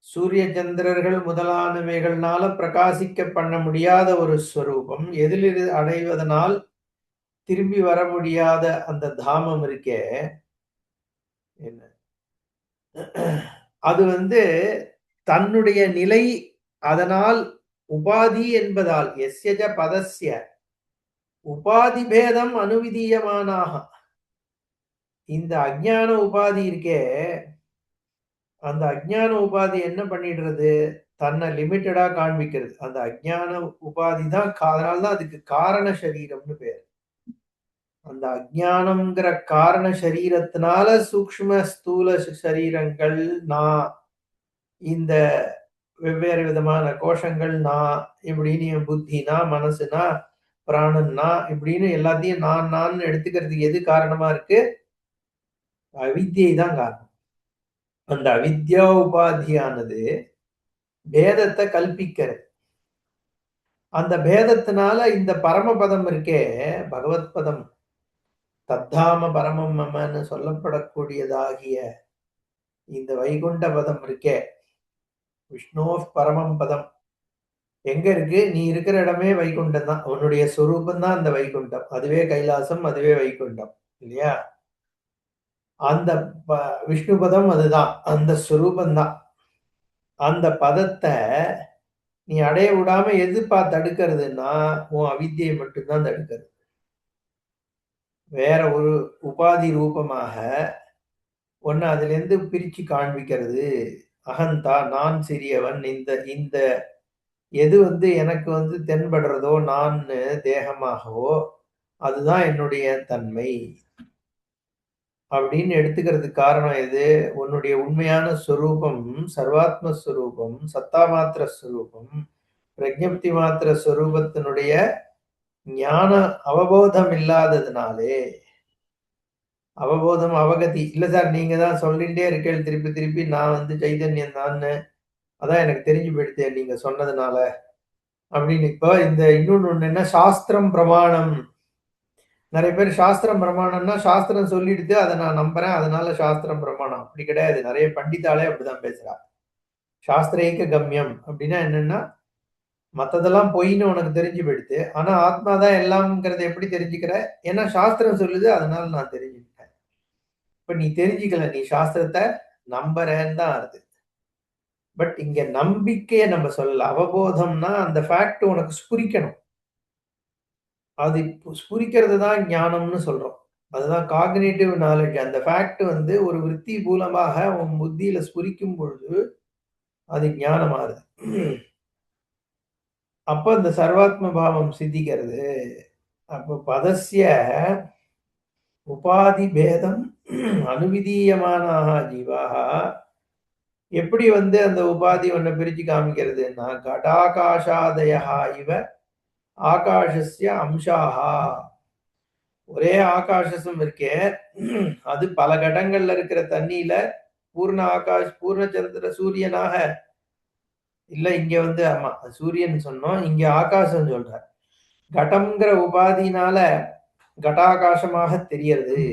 சூரிய சந்திரர்கள் முதலானவைகள்னால பிரகாசிக்க பண்ண முடியாத ஒரு ஸ்வரூபம், எதில் அடைவதனால் திரும்பி வர முடியாத அந்த தாமம் இருக்கே என்ன, அது தன்னுடைய நிலை, அதனால் உபாதி என்பதால் எஸ்யஜ பதஸ்ய உபாதி பேதம் அனுவிதீயமானாக. இந்த அஜ்ஞான உபாதி இருக்கே, அந்த அஜ்ஞான உபாதி என்ன பண்ணிடுறது, தன்னை லிமிட்டடா காண்பிக்கிறது. அந்த அஜ்ஞான உபாதி தான், அதனால்தான் அதுக்கு காரண சரீரம்னு பேர். அந்த அஜ்ஞானம்ங்கிற காரண சரீரத்தினால சூக்ஷ்ம ஸ்தூல சரீரங்கள் நான், இந்த வெவ்வேறு விதமான கோஷங்கள் நான், இப்படின்னு என் புத்தினா, மனசுனா, பிராணன்னா, இப்படின்னு எல்லாத்தையும் நான் எடுத்துக்கிறதுக்கு எது காரணமா இருக்கு? அவித்யை தான் காரணம். அந்த அவித்யா உபாதியானது பேதத்தை கல்பிக்கிறது. அந்த பேதத்தினால இந்த பரமபதம் இருக்கே, பகவத் பதம், தத்தாம பரமம் மமன்னு சொல்லப்படக்கூடியதாகிய இந்த வைகுண்ட பதம் இருக்கே, விஷ்ணோ பரமம் பதம் எங்க இருக்கு? நீ இருக்கிற இடமே வைகுண்டம் தான். உன்னுடைய சொரூபம் தான் அந்த வைகுண்டம். அதுவே கைலாசம், அதுவே வைகுண்டம். இல்லையா? அந்த விஷ்ணு பதம் அதுதான். அந்த சொரூபம் தான். அந்த பதத்த நீ அடைய விடாம எதுப்பா தடுக்கிறதுன்னா, உன் அவித்யை மட்டும்தான் தடுக்கிறது. வேற ஒரு உபாதி ரூபமாக ஒண்ணு அதிலிருந்து பிரிச்சு காண்பிக்கிறது. அகந்தா, நான் சிறியவன். இந்த இந்த எது எனக்கு தென்படுறதோ நான்னு தேகமாகவோ, அதுதான் என்னுடைய தன்மை. அப்படின்னு எடுத்துக்கிறதுக்கு காரணம் எது? உன்னுடைய உண்மையான ஸ்வரூபம், சர்வாத்ம ஸ்வரூபம், சத்தா மாத்திர ஸ்வரூபம், பிரஜப்தி மாத்திர ஸ்வரூபத்தினுடைய ஞான அவபோதம் இல்லாததுனாலே, அவபோதம் அவகதி இல்ல சார், நீங்க தான் சொல்லிட்டே இருக்கேள் திருப்பி திருப்பி நான் சைதன்யம் தான்னு, அதான் எனக்கு தெரிஞ்சு போயிடுதே நீங்க சொன்னதுனால அப்படின்னு. இப்போ இந்த இன்னொன்னு ஒண்ணு என்ன, சாஸ்திரம் பிரமாணம். நிறைய பேர் சாஸ்திரம் பிரமாணம்னா சாஸ்திரம் சொல்லிடுது, அதை நான் நம்புறேன், அதனால சாஸ்திரம் பிரமாணம். அப்படி கிடையாது. நிறைய பண்டிதாலே அப்படிதான் பேசுறா. சாஸ்திரேக கம்யம் அப்படின்னா என்னன்னா, மத்ததெல்லாம் பொய்ன்னு உனக்கு தெரிஞ்சு போயிடுது, ஆனா ஆத்மா தான் எல்லாம்ங்கிறத எப்படி தெரிஞ்சுக்கிற? ஏன்னா சாஸ்திரம் சொல்லுது, அதனால நான் தெரிஞ்சுக்கிட்டேன். இப்ப நீ தெரிஞ்சுக்கல, நீ சாஸ்திரத்தை நம்புறேன்னு தான் அர்த்தம். பட் இங்க நம்பிக்கைய நம்ம சொல்லல. அவபோதம்னா அந்த ஃபேக்ட் உனக்கு ஸ்புரிக்கணும். அது ஸ்புரிக்கிறது தான் ஞானம்னு சொல்றோம். அதுதான் காக்னிட்டிவ் நாலேட்ஜ். அந்த ஃபேக்ட் ஒரு விருத்தி மூலமாக உன் புத்தியில ஸ்புரிக்கும் பொழுது அது ஞானமாறுது. அப்ப இந்த சர்வாத்ம பாவம் சித்திக்கிறது. அப்ப பதஸ்ய உபாதி பேதம் அனுவிதீயமானாக ஜீவாக எப்படி அந்த உபாதி ஒன்ன பிரிச்சு காமிக்கிறதுன்னா, கடாகாஷாதயா இவ ஆகாஷஸ்ய அம்சாஹா. ஒரே ஆகாசம் இருக்கே, அது பல கடங்கள்ல இருக்கிற தண்ணியில பூர்ண ஆகாஷ், பூர்ண சந்திர சூரியனாக இல்ல. இங்க ஆமா சூரியன் சொன்னோம், இங்க ஆகாசம் சொல்ற. கடம்ங்கிற உபாதினால கடாகாசமாக தெரியறது.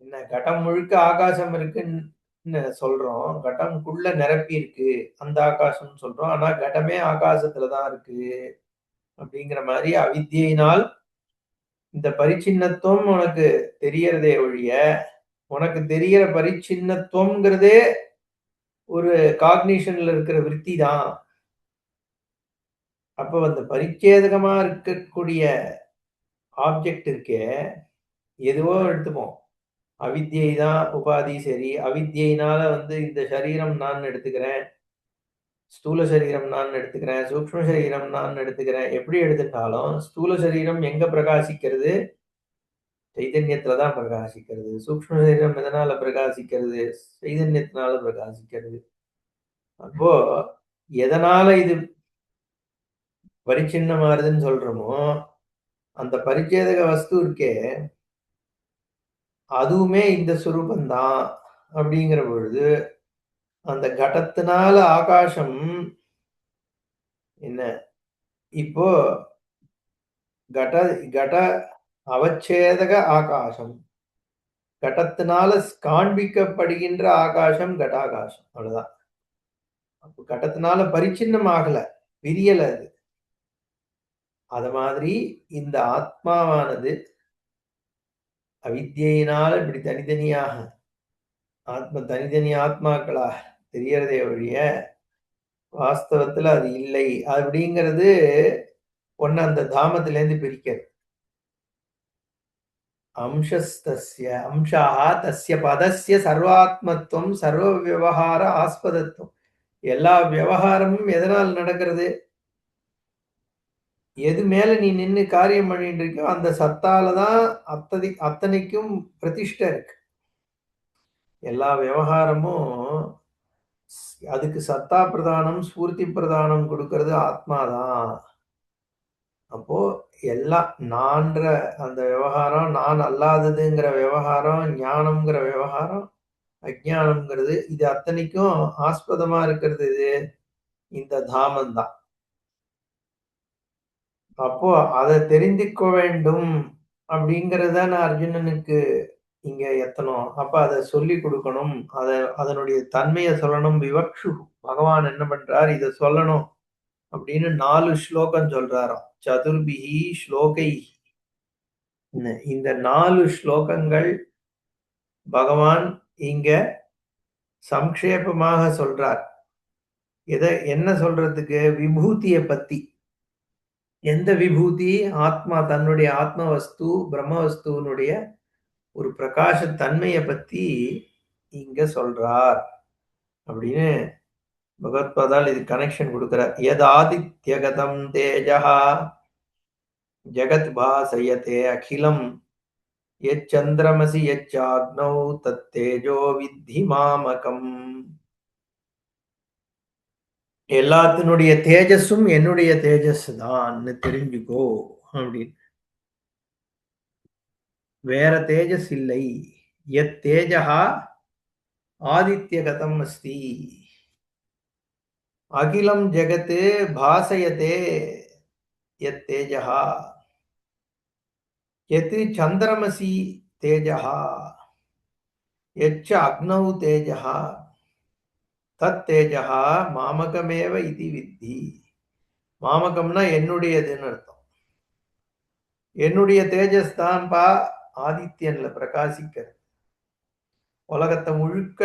என்ன, கடம் முழுக்க ஆகாசம் இருக்குன்னு சொல்றோம். கடம்குள்ள நிரப்பி இருக்கு, அந்த ஆகாசம் சொல்றோம். ஆனா கடமே ஆகாசத்துலதான் இருக்கு அப்படிங்கிற மாதிரி அவித்யினால் இந்த பரிச்சின்னத்துவம் உனக்கு தெரியறதே ஒழிய, உனக்கு தெரியற பரிச்சின்னத்துவம்ங்கிறதே ஒரு காக்னிஷன்ல இருக்கிற விருத்தி தான். அப்ப அந்த பரிச்சேதகமா இருக்கக்கூடிய ஆப்ஜெக்ட் இருக்கே, எதுவோ எடுத்துப்போம். அவித்யை தான் உபாதி. சரி, அவித்யினால இந்த சரீரம் நான் எடுத்துக்கிறேன், ஸ்தூல சரீரம் நான் எடுத்துக்கிறேன், சூக்ஷ்ம சரீரம் நான் எடுத்துக்கிறேன். எப்படி எடுத்துட்டாலும் ஸ்தூல சரீரம் எங்க பிரகாசிக்கிறது? சைதன்யத்துல தான் பிரகாசிக்கிறது. சூக்ஷ்ம சரீரம் எதனால பிரகாசிக்கிறது? சைதன்யத்தினால பிரகாசிக்கிறது. அப்போ எதனால இது பரிச்சின்னமாறுதுன்னு சொல்றோமோ, அந்த பரிச்சேதக வஸ்து இருக்கே, அதுவுமே இந்த சுரூபம் தான் அப்படிங்கிற பொழுது, அந்த கடத்தினால ஆகாசம் என்ன, இப்போ கட கட அவச்சேதக ஆகாசம், கடத்தினால காண்பிக்கப்படுகின்ற ஆகாசம் கடாகாசம். அவ்வளவுதான். அப்ப கடத்தினால பரிச்சின்னம் ஆகல, பிரியல அது. அது மாதிரி இந்த ஆத்மாவானது அவித்யினால இப்படி தனித்தனியாக தனித்தனி ஆத்மாக்களா தெரியறதே ஒழிய, வாஸ்தவத்துல அது இல்லை அப்படிங்கிறது ஒண்ணு அந்த தாமத்திலேருந்து பிரிக்கிறது. அம்சஸ்தஸ்ய அம்சாஹ தஸ்ய பதஸ்ய சர்வாத்மத்துவம் சர்வ விவகார ஆஸ்பதத்துவம். எல்லா விவகாரமும் எதனால் நடக்கிறது? எது மேல நீ நின்னு காரியம் பண்ணிட்டு இருக்கியோ அந்த சத்தால தான் அத்தனைக்கும் பிரதிஷ்டை இருக்கு. எல்லா விவகாரமும் அதுக்கு சத்தா பிரதானம், ஸ்பூர்த்தி பிரதானம் கொடுக்கிறது ஆத்மாதான். அப்போ எல்லாம் நான்ற அந்த விவகாரம், நான் அல்லாததுங்கிற விவகாரம், ஞானம்ங்கிற விவகாரம், அஜ்ஞானம்ங்கிறது இது அத்தனைக்கும் ஆஸ்பதமா இருக்கிறது இது இந்த தாமம் தான். அப்போ அதை தெரிந்துக்க வேண்டும் அப்படிங்கறதுதான் அர்ஜுனனுக்கு இங்க எத்தனம். அப்ப அதை சொல்லி கொடுக்கணும், அதனுடைய தன்மையை சொல்லணும். விவக்ஷு பகவான் என்ன பண்றார், இதை சொல்லணும் அப்படின்னு 4 ஸ்லோகம் சொல்றாராம். சதுர்பிஹி ஸ்லோகை. இந்த 4 ஸ்லோகங்கள் பகவான் இங்க சம்க்ஷேபமாக சொல்றார். என்ன சொல்றதுக்கு? விபூதியை பத்தி. எந்த விபூதி? ஆத்மா, தன்னுடைய ஆத்ம வஸ்து பிரம்ம வஸ்துவனுடைய ஒரு பிரகாச தன்மையை பத்தி இங்க சொல்றார் அப்படின்னு பகவத்பாதால் இது கனெக்ஷன் கொடுக்கிறார். எத் ஆதித்யகதம் தேஜஹ ஜகத் பாசயதே அகிலம் எச்சந்திரமசி எச்சாக்னௌ தத்தேஜோ வித்தி மாமகம். எல்லாத்தினுடைய தேஜஸும் என்னுடைய தேஜஸ் தான் தெரிஞ்சுக்கோ அப்படின்னு. வேற தேஜஸ் இல்லை. எத் தேஜஹா ஆதித்யகதம் அஸ்தி அகிலம் ஜெகத் பாசயதே எத் தேஜஹா यत् चंद्रमसि तेजः यच्च अग्नौ तेजः तत् तेजः मामकमेव इति विद्धि. மாமகம்னா என்னுடையதுன்னு அர்த்தம். என்னுடைய தேஜஸ் தான்ப்பா ஆதித்யன்ல பிரகாசிக்கிறது. உலகத்தை முழுக்க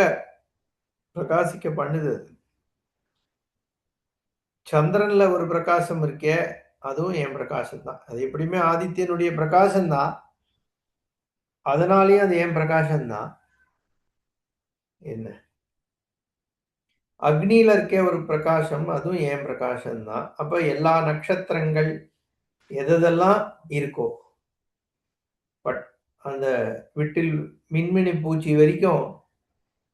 பிரகாசிக்க பண்ணுது. சந்திரன்ல ஒரு பிரகாசம் இருக்கே, அதுவும் என் பிரகாசம் தான். அது எப்படியுமே ஆதித்யனுடைய பிரகாசம் தான். அதனாலேயும் அது என் பிரகாசம் தான். என்ன அக்னியில இருக்கே ஒரு பிரகாசம், அதுவும் என் பிரகாசம் தான். அப்ப எல்லா நட்சத்திரங்கள் எதெல்லாம் இருக்கோ, பட் அந்த விட்டில் மின்மினி பூச்சி வரைக்கும்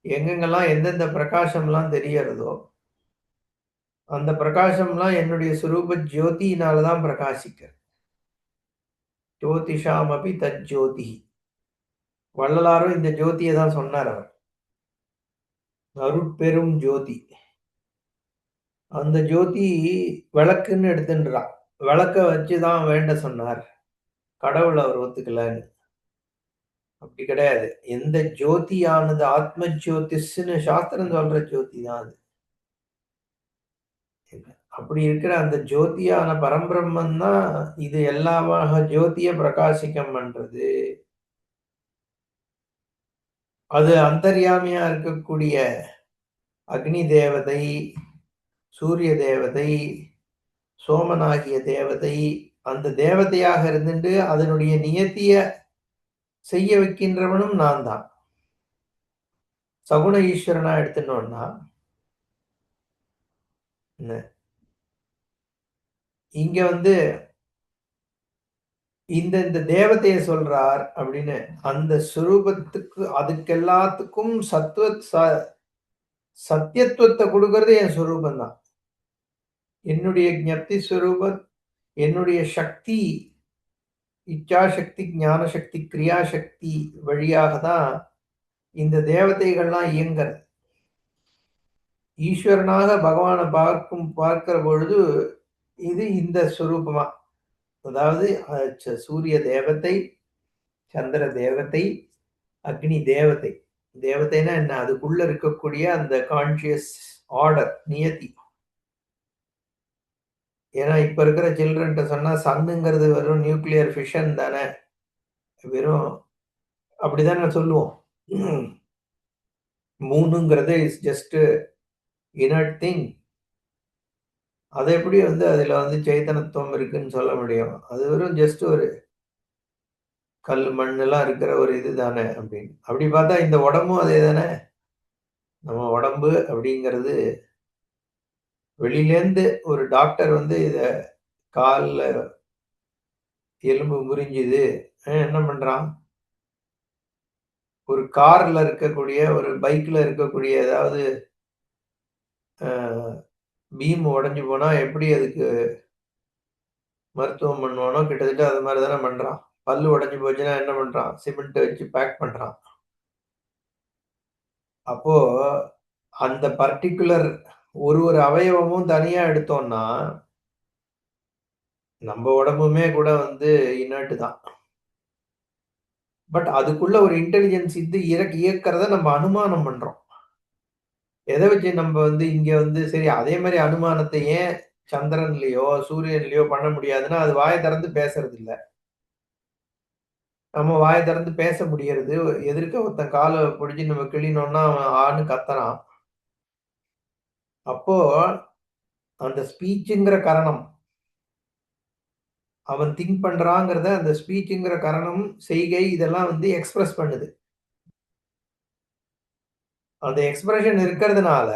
எங்கெங்கெல்லாம் எந்தெந்த பிரகாசம்லாம் தெரியறதோ அந்த பிரகாசம்லாம் என்னுடைய சுரூப ஜோதியினாலதான் பிரகாசிக்கிறது. ஜோதிஷாம் அபி தத் ஜோதி. வள்ளலாரும் இந்த ஜோதியை தான் சொன்னார். அவர் அருட்பெரும் ஜோதி. அந்த ஜோதி விளக்குன்னு எடுத்துன்றான். விளக்க வச்சுதான் வேண்ட சொன்னார். கடவுள் அவர் ஒத்துக்கலன்னு. அப்படி கிடையாது. எந்த ஜோதியானது ஆத்ம ஜோதிஷ்னு சாஸ்திரம் சொல்ற ஜோதி தான் அது. அப்படி இருக்கிற அந்த ஜோதியான பரம்பிரம்மன் தான் இது எல்லாமாக ஜோதிய பிரகாசிக்கம் பண்றது. அது அந்தர்யாமியா இருக்கக்கூடிய அக்னி தேவதை, சூரிய தேவதை, சோமனாகிய தேவதை, அந்த தேவதையாக இருந்துட்டு அதனுடைய நியத்திய செய்ய வைக்கின்றவனும் நான் தான். சகுண ஈஸ்வரனா எடுத்துனோம்னா இங்க இந்த தேவதையை சொல்றார் அப்படின்னு அந்த சுரூபத்துக்கு அதுக்கு எல்லாத்துக்கும் சத்தியத்துவத்தை கொடுக்கறது என் சுரூபம் தான். என்னுடைய ஞப்தி சுரூபம், என்னுடைய சக்தி, இச்சாசக்தி, ஞான சக்தி, கிரியாசக்தி வழியாக தான் இந்த தேவதைகள்லாம் இயங்குறது. ஈஸ்வரனாக பகவானை பார்க்கிற பொழுது இது இந்த சுரூபமா, அதாவது சூரிய தேவதை, சந்திர தேவதை, அக்னி தேவதை. தேவதைன்னா என்ன? அதுக்குள்ள இருக்கக்கூடிய அந்த கான்சியஸ் ஆர்டர், நியதி. ஏன்னா இப்ப இருக்கிற சில்ட்ரன்ட்ட சொன்னா சன்னுங்கிறது வெறும் நியூக்ளியர் ஃபிஷன் தானே, வெறும் அப்படிதான் சொல்லுவோம். மூணுங்கிறது இஸ் ஜஸ்ட் இனர்ட் திங். அதை எப்படி அதுல சைத்தன்யத்துவம் இருக்குன்னு சொல்ல முடியும்? அது வெறும் ஜஸ்ட் ஒரு கல் மண் எல்லாம் இருக்கிற ஒரு இது தானே அப்படின்னு. அப்படி பார்த்தா இந்த உடம்பும் அதே தானே. நம்ம உடம்பு அப்படிங்கிறது வெளியிலேருந்து ஒரு டாக்டர் இத கால்ல எலும்பு முறிஞ்சுது. என்ன பண்றான்? ஒரு கார்ல இருக்கக்கூடிய, ஒரு பைக்ல இருக்கக்கூடிய ஏதாவது அ பீம் உடைஞ்சு போனா எப்படி அதுக்கு மருத்துவம் பண்ணுவானோ, கிட்டத்தட்ட அது மாரி தானே பண்றான். பல்லு உடைஞ்சு போச்சுன்னா என்ன பண்றான்? சிமெண்ட் வச்சு பேக் பண்றான். அப்போ அந்த பர்ட்டிகுலர் ஒரு அவயவமும் தனியா எடுத்தோம்னா, நம்ப உடம்புமே கூட இனர்ட் தான். பட் அதுக்குள்ள ஒரு இன்டெலிஜென்ஸ் இயக்கறத நம்ம அனுமானம் பண்றோம். எத வச்சு நம்ப இங்க சரி அதே மாரி அனுமானத்த ஏன் சந்திரன்லயோ, சூரியன்லயோ பண்ண முடியாதுன்னா, அது வாய திறந்து பேசுறதில்ல. நம்ம வாய திறந்து பேச முடியறது. எதிர்க்க ஒருத்தன் கால புடிச்சு நம்ம கிள்ளினோம்னா, அவன் ஆன்னு கத்துறான். அப்போ அந்த ஸ்பீச்சுங்கிற கரணம், அவன் திங்க் பண்றாங்கிறத அந்த ஸ்பீச்சுங்கிற கரணம், செய்கை இதெல்லாம் எக்ஸ்பிரஸ் பண்ணுது. அந்த எக்ஸ்பிரஷன் இருக்கிறதுனால,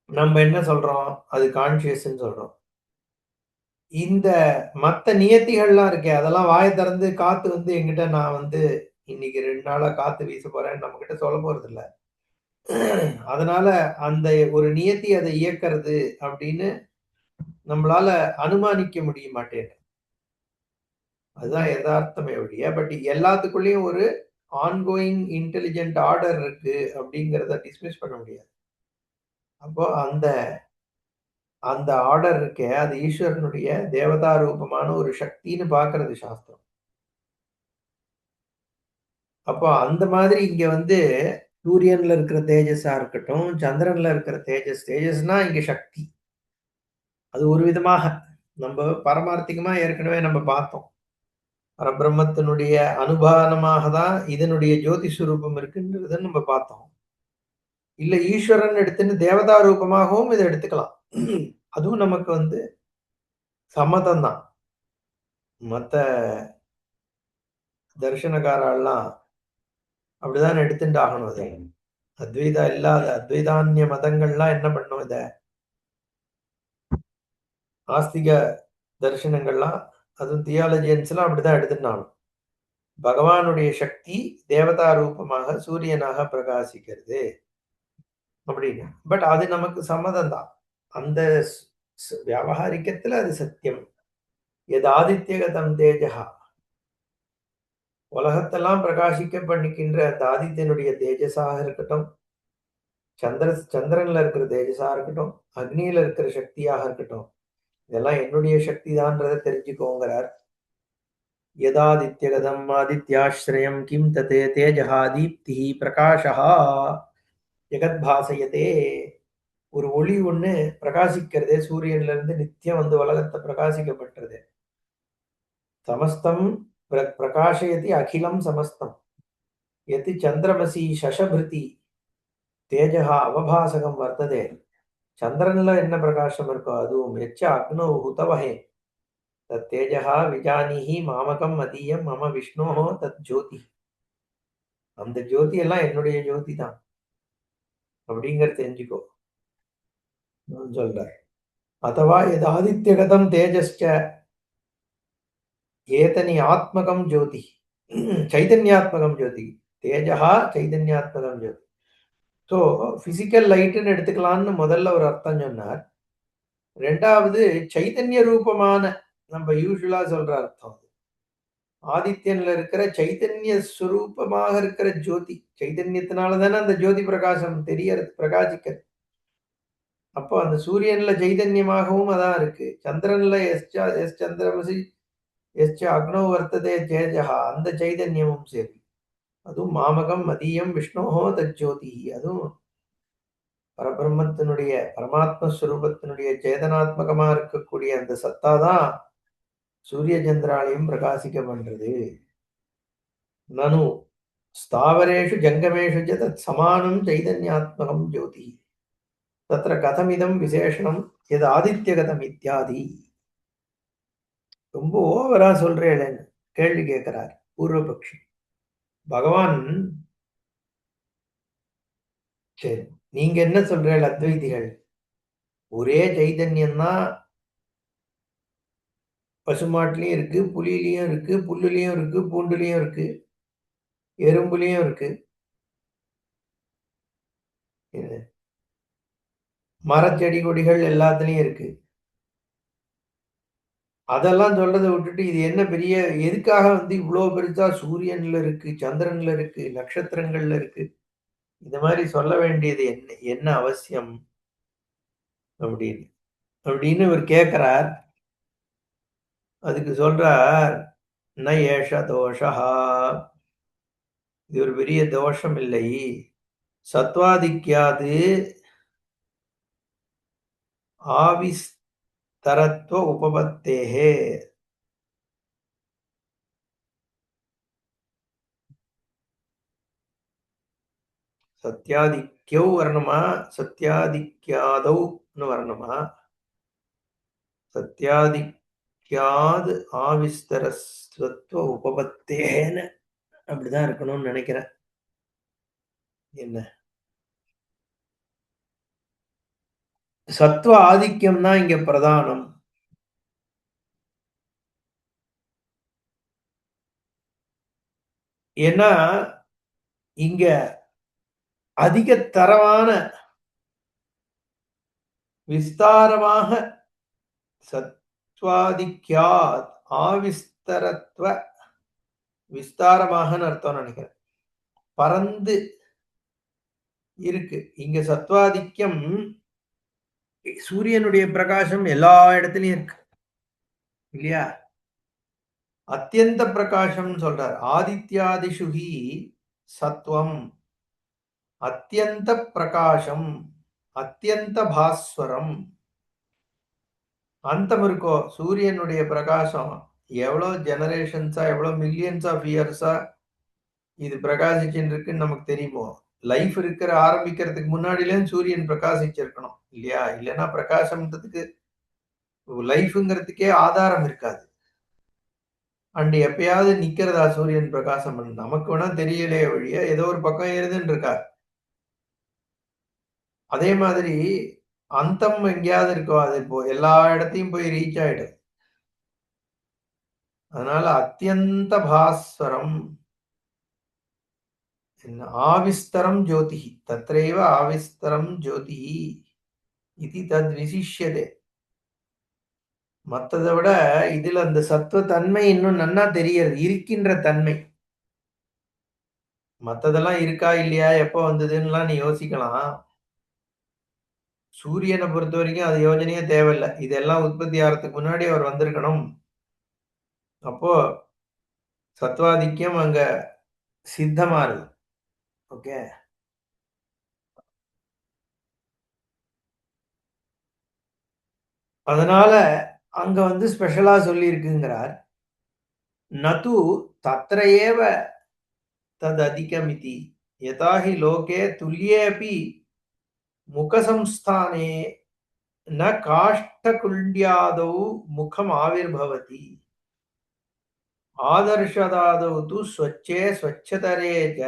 நம்ம என்ன சொல்றோம்? அது கான்ஷியஸ்ன்னு சொல்றோம். இந்த மத்த நியத்திகள்லாம் இருக்கே, அதெல்லாம் வாய திறந்து காத்து என்கிட்ட நான் இன்னைக்கு 2 நாளா காத்து வீச போறேன்னு நம்மகிட்ட சொல்லப் போறதில்ல. அதனால அந்த ஒரு நியத்தி அதை இயக்கிறது அப்படின்னு நம்மளால அனுமானிக்க முடிய மாட்டேங்குது. அதுதான் எதார்த்தமே ஒழிய, பட் எல்லாத்துக்குள்ளயும் ஒரு ஆன்கோயிங் இன்டெலிஜென்ட் ஆர்டர் இருக்கு அப்படிங்கிறத டிஸ்மிஸ் பண்ண முடியாது. அப்போ அந்த அந்த ஆர்டர் இருக்கே, அது ஈஸ்வரனுடைய தேவதா ரூபமான ஒரு சக்தின்னு பார்க்கிறது சாஸ்திரம். அப்போ அந்த மாதிரி இங்க சூரியன்ல இருக்கிற தேஜஸா இருக்கட்டும், சந்திரன்ல இருக்கிற தேஜஸ்னா இங்க சக்தி. அது ஒரு விதமாக நம்ப பரமார்த்திகமா ஏற்கனவே நம்ம பார்த்தோம். பரபிரம்மத்தினுடைய அனுபானமாக தான் இதனுடைய ஜோதி ஸ்வரூபம் இருக்குன்றத நம்ம பார்த்தோம். இல்ல ஈஸ்வரன் எடுத்துன்னு தேவதா ரூபமாகவும் இத எடுத்துக்கலாம். அதுவும் நமக்கு சம்மதம் தான். மத்த தரிசனக்காரெல்லாம் அப்படிதான் எடுத்துட்டு ஆகணும் அத. அத்வைதான்ய மதங்கள்லாம் என்ன பண்ணும் இத? ஆஸ்திக தரிசனங்கள்லாம் அதுவும் தியாலஜியன்ஸ்லாம் அப்படிதான் எடுத்துட்டு ஆகணும். பகவானுடைய சக்தி தேவதா ரூபமாக சூரியனாக பிரகாசிக்கிறது அப்படின்னு. பட் அது நமக்கு சம்மதம் தான். அந்த வியாவகாரிக்கத்துல அது சத்தியம். எது ஆதித்யகதம் தேஜஹா, உலகத்தெல்லாம் பிரகாசிக்க பண்ணிக்கின்ற அந்த ஆதித்யனுடைய தேஜஸாக இருக்கட்டும், சந்திரன்ல இருக்கிற தேஜஸா இருக்கட்டும், அக்னியில இருக்கிற சக்தியாக இருக்கட்டும், இதெல்லாம் என்னுடைய சக்தி தான்றதை தெரிஞ்சுக்கோங்கிறார். யதாதித்யகதம் ஆதித்யாஸ்ரயம் கிம் ததே தேஜஹா தீப்திஹி பிரகாஷஹா ஜெகத்பாசயதே. ஒரு ஒளி ஒண்ணு பிரகாசிக்கிறதே சூரியன்ல இருந்து நித்தியம் உலகத்தை பிரகாசிக்கப்பட்டது. சமஸ்தம் பிரகாஷயதி அகிலம் சமஸ்தம். எதி சந்திரமசி சசபிருதி தேஜஹா அவபாசகம் வர்த்ததே. சந்திரன்ல என்ன பிரகாசம் இருக்கோ அதுவும் எச்ச அக்னோ ஹுதவஹே தத் தேஜஹா விஜானிஹி மாமகம் மதியம் மம விஷ்ணோஹோ தத் ஜோதி. அந்த ஜோதி எல்லாம் என்னுடைய ஜோதி தான் அப்படிங்கறது தெரிஞ்சுக்கோ சொல்றார். अथवा यदादित्यगतं तेजश्च ஏதனி ஆத்மகம் ஜோதி சைதன்யாத்மகம் ஜோதி. தேஜஹா சைதன்யாத்மகம் ஜோதி. ஸோ பிசிக்கல் லைட்டுன்னு எடுத்துக்கலாம்னு முதல்ல ஒரு அர்த்தம் சொன்னார். ரெண்டாவது சைதன்ய ரூபமான நம்ம யூசுவலா சொல்ற அர்த்தம். ஆதித்யன்ல இருக்கிற சைதன்ய ஸ்வரூபமாக இருக்கிற ஜோதி. சைதன்யத்தினால தானே அந்த ஜோதி பிரகாசம் தெரியறது, பிரகாசிக்கிறது. அப்போ அந்த சூரியன்ல சைதன்யமாகவும் அதான் இருக்கு. சந்திரன்ல எஸ் சந்திரமசி எஸ்ச அக்னோ வர்த்ததே தேஜஹா, அந்த சைதன்யமும் சரி. அதுவும் மாமகம் மதியம் விஷ்ணோஹோ தஜ்ஜோதி. அதுவும் பரபிரம்மத்தினுடைய பரமாத்ம ஸ்வரூபத்தினுடைய சேதனாத்மகமா இருக்கக்கூடிய அந்த சத்தா தான் சூரிய சந்திராலையும் பிரகாசிக்க பண்றது. நனு ஸ்தாவரேஷு ஜங்கமேஷு ச தத் சமானம் சைதன்யாத்மகம் ஜோதி. தத்ர கதமிதம் விசேஷணம் எது ஆதித்யகதம் இத்தியாதி. ரொம்ப ஓவரா சொல்றேன்னு கேள்வி கேட்கிறார் பூர்வபக்ஷி. பகவான் சரி, நீங்க என்ன சொல்றீர்கள் அத்வைதிகள்? ஒரே சைதன்யம் தான் பசுமாட்டுலயும் இருக்கு, புலியிலயும் இருக்கு, புல்லுலயும் இருக்கு, பூண்டுலயும் இருக்கு, எறும்புலயும் இருக்கு. இது மரச்செடி கொடிகள் எல்லாத்துலயும் இருக்கு. அதெல்லாம் சொல்றத விட்டுட்டு, இது என்ன பெரிய எதுக்காக வந்து இவ்ளோ பெருசா சூரியன்ல இருக்கு, சந்திரன்ல இருக்கு, நட்சத்திரங்கள்ல இருக்கு. இந்த மாரி சொல்ல வேண்டியது என்ன என்ன அவசியம்? அப்படின்னு. அப்படின்னு இவர் கேட்கிறார். அதுக்கு சொல்றார், "ந ஏஷ தோஷஹ." இது ஒரு பெரிய தோஷம் இல்லை. சத்வாதிக்யாது ஆவிஸ்தரத்வ உபபத்தேஹே. சத்யாதிக்யௌ வரணுமா? சத்யாதிக்யாதௌன்னு வரணுமா? சத்யாதிக்யாது ஆவிஸ்தரஸ்வத்வ உபபத்தேன்னு அப்படிதான் இருக்கணும்னு நினைக்கிறேன். என்ன? சத்வ ஆதிக்கம் தான் இங்க பிரதானம். ஏன்னா, இங்க அதிக தரமான விஸ்தாரமாக சத்வாதிக்யாத் ஆவிஸ்தரத்வ விஸ்தாரமாகன்னு அர்த்தம்னு நினைக்கிறேன். பரந்து இருக்கு. இங்க சத்வாதிக்யம் சூரியனுடைய பிரகாசம் எல்லா இடத்துலயும் இருக்கு. இல்லையா? அத்தியந்த பிரகாசம்னு சொல்றார். ஆதித்யாதிஷு ஹி சத்வம் அத்தியந்த பிரகாசம், அத்தியந்த பாஸ்வரம். அந்தம் இருக்கோ சூரியனுடைய பிரகாசம் எவ்வளோ ஜெனரேஷன்ஸா, எவ்வளோ மில்லியன்ஸ் ஆஃப் இயர்ஸா இது பிரகாசிச்சுட்டு இருக்குன்னு நமக்கு தெரியுமோ? லைஃப் இருக்கிற ஆரம்பிக்கிறதுக்கு முன்னாடிலேயும் சூரியன் பிரகாசிச்சிருக்கணும். இல்லையா? இல்லன்னா பிரகாசம்ன்றதுக்கு லைஃப்ங்கிறதுக்கே ஆதாரம் இருக்காது. அண்ட் எப்பயாவது நிக்கிறதா சூரியன் பிரகாசம்? நமக்கு வேணா தெரியலையே ஒழிய, ஏதோ ஒரு பக்கம் ஏறுதுன்னு இருக்கா. அதே மாதிரி அந்தம் எங்கேயாவது இருக்கோ? அது இப்போ எல்லா இடத்தையும் போய் ரீச் ஆயிடும். அதனால அத்தியந்த பாஸ்வரம் ஆவிஸ்தரம் ஜோதிஹி. தத்ரைவ ஆவிஸ்தரம் ஜோதிஹி இது தத் விசிஷ்யதே. மத்தத விட இதுல அந்த சத்துவ தன்மை இன்னும் நன்னா தெரியறது. இருக்கின்ற தன்மை. மத்ததெல்லாம் இருக்கா இல்லையா? எப்போ வந்ததுன்னுலாம் நீ யோசிக்கலாம். சூரியன பொறுத்தவரைக்கும் அது யோசனையே தேவையில்ல. இதெல்லாம் உற்பத்தி ஆறதுக்கு முன்னாடி அவர் வந்திருக்கணும். அப்போ சத்வாதிக்யம் அங்க சித்தமாறுது. ஓகே. அதனால அங்க வந்து ஸ்பெஷலா சொல்லியிருக்குங்கிறார். நது தத்ர ஏவ तदधिकमिति यथा हि लोके तुल्येऽपि मुखसंस्थाने न काष्ठकुण्ड्यादौ मुखमाविर्भवति आदर्शदादौ तु स्वच्छे स्वच्छतरे च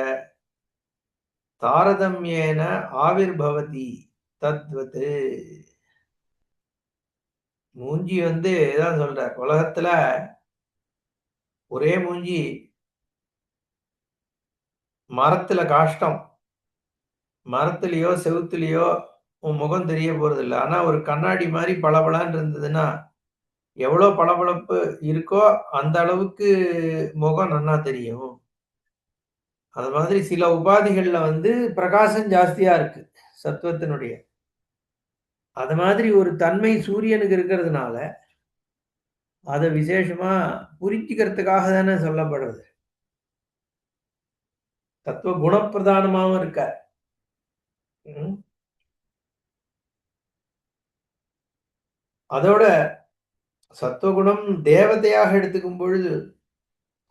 तारतम्येन आविर्भवति तद्वत् மூஞ்சி வந்து இதான் சொல்றார். உலகத்துல ஒரே மூஞ்சி மரத்துல காஷ்டம். மரத்திலயோ, செவுத்துலயோ உன் முகம் தெரிய போறதில்ல. ஆனா ஒரு கண்ணாடி மாரி பளபளன்னு இருந்ததுன்னா, எவ்வளோ பளபளப்பு இருக்கோ, அந்த அளவுக்கு முகம் நன்னா தெரியும். அது மாதிரி சில உபாதிகள்ல வந்து பிரகாசம் ஜாஸ்தியா இருக்கு, சத்துவத்தினுடைய. அது மாதிரி ஒரு தன்மை சூரியனுக்கு இருக்கிறதுனால, அத விசேஷமா புரிஞ்சுக்கிறதுக்காக தானே சொல்லப்படுறது. தத்துவ குணப்பிரதானமாவும் இருக்கார். ம். அதோட சத்துவகுணம் தேவதையாக எடுத்துக்கும் பொழுது,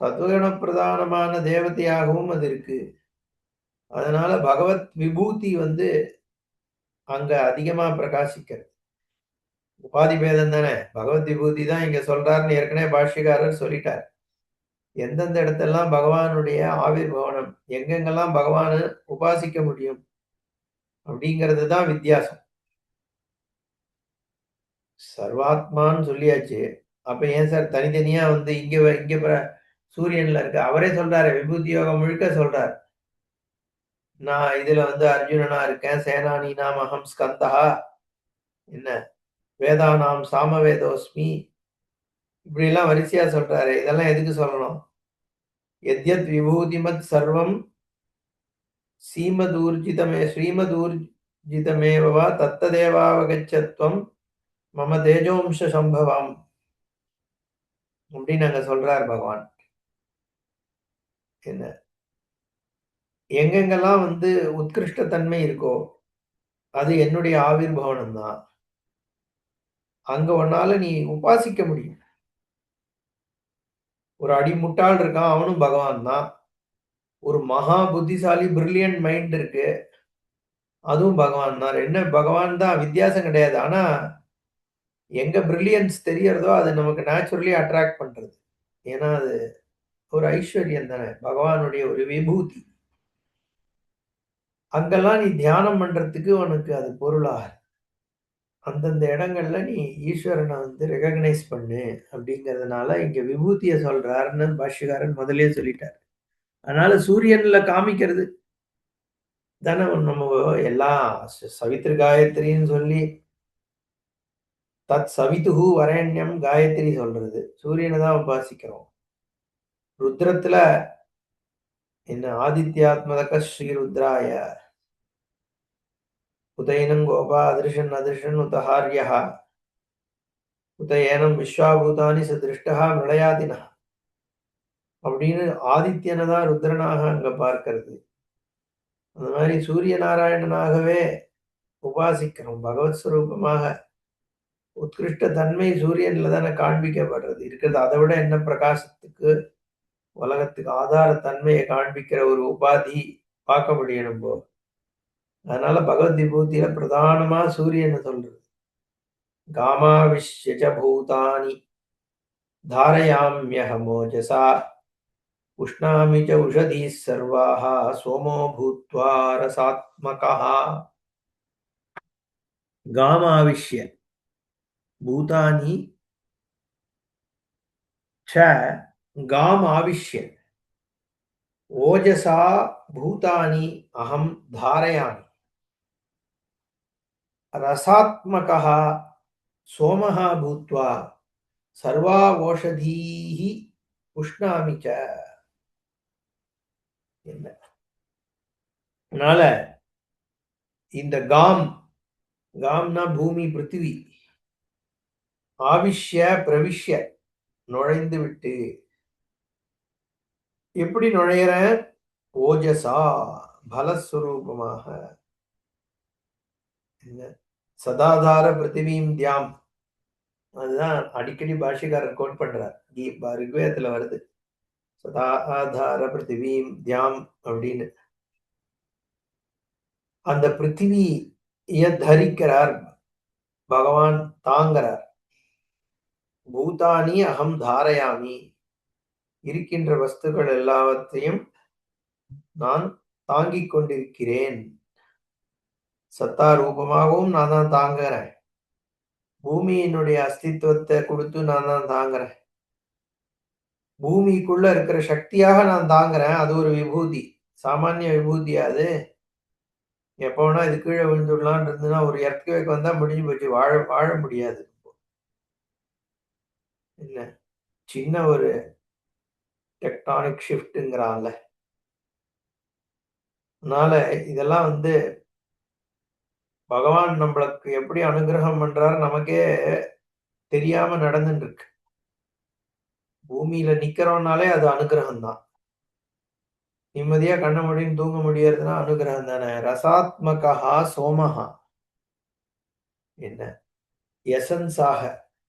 சத்துவகுண பிரதானமான தேவதையாகவும் அது இருக்கு. அதனால பகவத் விபூதி வந்து அங்க அதிகமா பிரகாசிக்கிறது. உபாதி பேதம் தானே. பகவத் விபூதி தான் இங்க சொல்றாருன்னு ஏற்கனவே பாஷ்யக்காரர் சொல்லிட்டார். எந்தெந்த இடத்தெல்லாம் பகவானுடைய ஆவிர்பவனம், எங்கெங்கெல்லாம் பகவான உபாசிக்க முடியும் அப்படிங்கிறது தான் வித்தியாசம். சர்வாத்மான்னு சொல்லியாச்சு. அப்ப ஏன் சார் தனித்தனியா வந்து இங்க இங்க சூரியன்ல இருக்கு? அவரே சொல்றாரு, விபூதி யோகம் முழுக்க சொல்றார். நான் இதுல வந்து அர்ஜுனனா இருக்கேன். சேனானீனாம் அகம் ஸ்கந்தஹ. என்ன வேதானாம் சாமவேதோஸ்மி. இப்படிலாம் வரிசையா சொல்றாரு. இதெல்லாம் எதுக்கு சொல்லணும்? எத்யத் விபூதிமத் சர்வம் ஸ்ரீமதூர்ஜிதமேவ வா தத்ததேவாவகச்சத்வம் மம தேஜோம்ச சம்பவம் அப்படின்னு அங்க சொல்றார் பகவான். என்ன எங்கெங்கெல்லாம் வந்து உத்கிருஷ்ட தன்மை இருக்கோ அது என்னுடைய ஆவிர்பவனம் தான். அங்க உன்னால நீ உபாசிக்க முடியும். ஒரு அடிமுட்டாள் இருக்கான், அவனும் பகவான் தான். ஒரு மகா புத்திசாலி பிரில்லியன்ட் மைண்ட் இருக்கு, அதுவும் பகவான் தான். என்ன பகவான் தான், வித்தியாசம் கிடையாது. ஆனா எங்க பிரில்லியன்ஸ் தெரியறதோ அது நமக்கு நேச்சுரலி அட்ராக்ட் பண்றது. ஏன்னா அது ஒரு ஐஸ்வர்யம் தானே, பகவானுடைய ஒரு விபூதி. அங்கெல்லாம் நீ தியானம் பண்றதுக்கு உனக்கு அது பொருளாக அந்தந்த இடங்கள்ல நீ ஈஸ்வரனை வந்து ரெகக்னைஸ் பண்ணு அப்படிங்கிறதுனால இங்க விபூதிய சொல்றாருன்னு பாஷ்யக்காரன் முதல்லயே சொல்லிட்டார். அதனால சூரியன்ல காமிக்கிறது தானே நம்ம எல்லாம் சவித்ரு காயத்ரின்னு சொல்லி தத் சவிதுஹு வரேண்யம் காயத்ரி சொல்றது. சூரியனை தான் உபாசிக்கிறோம். ருத்ரத்துல என்ன ஆதித்யாத்மதக ஸ்ரீருத்ராய உதயனம் கோபா அதிர்ஷன் அதிர்ஷன் உதஹாரியா உத ஏனம் விஸ்வாபூதானி சதிருஷ்டா மிளயாதினா அப்படின்னு ஆதித்யனை தான் ருத்ரனாக அங்க பார்க்கிறது. அந்த மாதிரி சூரிய நாராயணனாகவே உபாசிக்கிறோம். பகவத் ஸ்வரூபமாக உத்கிருஷ்ட தன்மை சூரியன்ல தானே காண்பிக்கப்படுறது இருக்கிறது. அதை விட என்ன பிரகாசத்துக்கு உலகத்துக்கு ஆதார தன்மையை காண்பிக்கிற ஒரு உபாதி பார்க்க முடியும் நம்ம. அதனால பகவத் விபூதியில பிரதானமா சூரியனை சொல்றது. காமாவிஷ்ய பூதானி தாரயாம்யஹமோஜசா உஷ்ணாமி ச உஷதீः சர்வாः சோமோ பூத்வா ரசாத்மகः. காமாவிஷ்ய பூதானி ச காம் ஆவிஷ்ய ஓஜசா பூதானி அகம் தாரயாமி ரசாத்மகः சோமः பூத்வா சர்வா ஓஷதீः உஷ்ணாமி ச. என்ன அதனால இந்த காம்னா பூமி பிருத்திவி, ஆவிஷ்ய பிரவிஷ்ய நுழைந்து விட்டு. எப்படி நுழையிற? ஓஜசா பலஸ்வரூபமாக. சதாதார பிருத்திவீம் தியாம். அதுதான் அடிக்கடி பாஷிகாரர் கோட் பண்றார். ரிக்வேதத்துல வருது சதாதார பிருத்திவீம் தியாம் அப்படின்னு. அந்த பிருத்திவிய தரிக்கிறார் பகவான், தாங்கிறார். பூதானி அகம் தாரயாமி, இருக்கின்ற வஸ்துக்கள் எல்லாவற்றையும் நான் தாங்கிக் கொண்டிருக்கிறேன். சத்தா ரூபமாகவும் நான் தான் தாங்குறேன். பூமியினுடைய அஸ்தித்வத்தை கொடுத்து நான் தான் தாங்குறேன். பூமிக்குள்ள இருக்கிற சக்தியாக நான் தாங்குறேன். அது ஒரு விபூதி, சாமானிய விபூதி. அது எப்ப வேணா இது கீழே விழுந்துடலான் இருந்ததுன்னா ஒரு எர்த்குவேக் வந்தா முடிஞ்சு போச்சு. வாழ முடியாது. இல்ல சின்ன ஒரு டெக்டானிக் ஷிஃப்ட்ங்கிறான்ல. அதனால இதெல்லாம் வந்து பகவான் நம்மளுக்கு எப்படி அனுகிரகம் பண்றாரு நமக்கே தெரியாம நடந்துட்டு இருக்கு. பூமியில நிக்கிறோம்னாலே அது அனுகிரகம் தான். நிம்மதியா கண்ண மூடின்னு தூங்க முடியறதுன்னா அனுகிரகம் தானே. ரசாத்மகா சோமஹா, என்ன எசன்ஸாக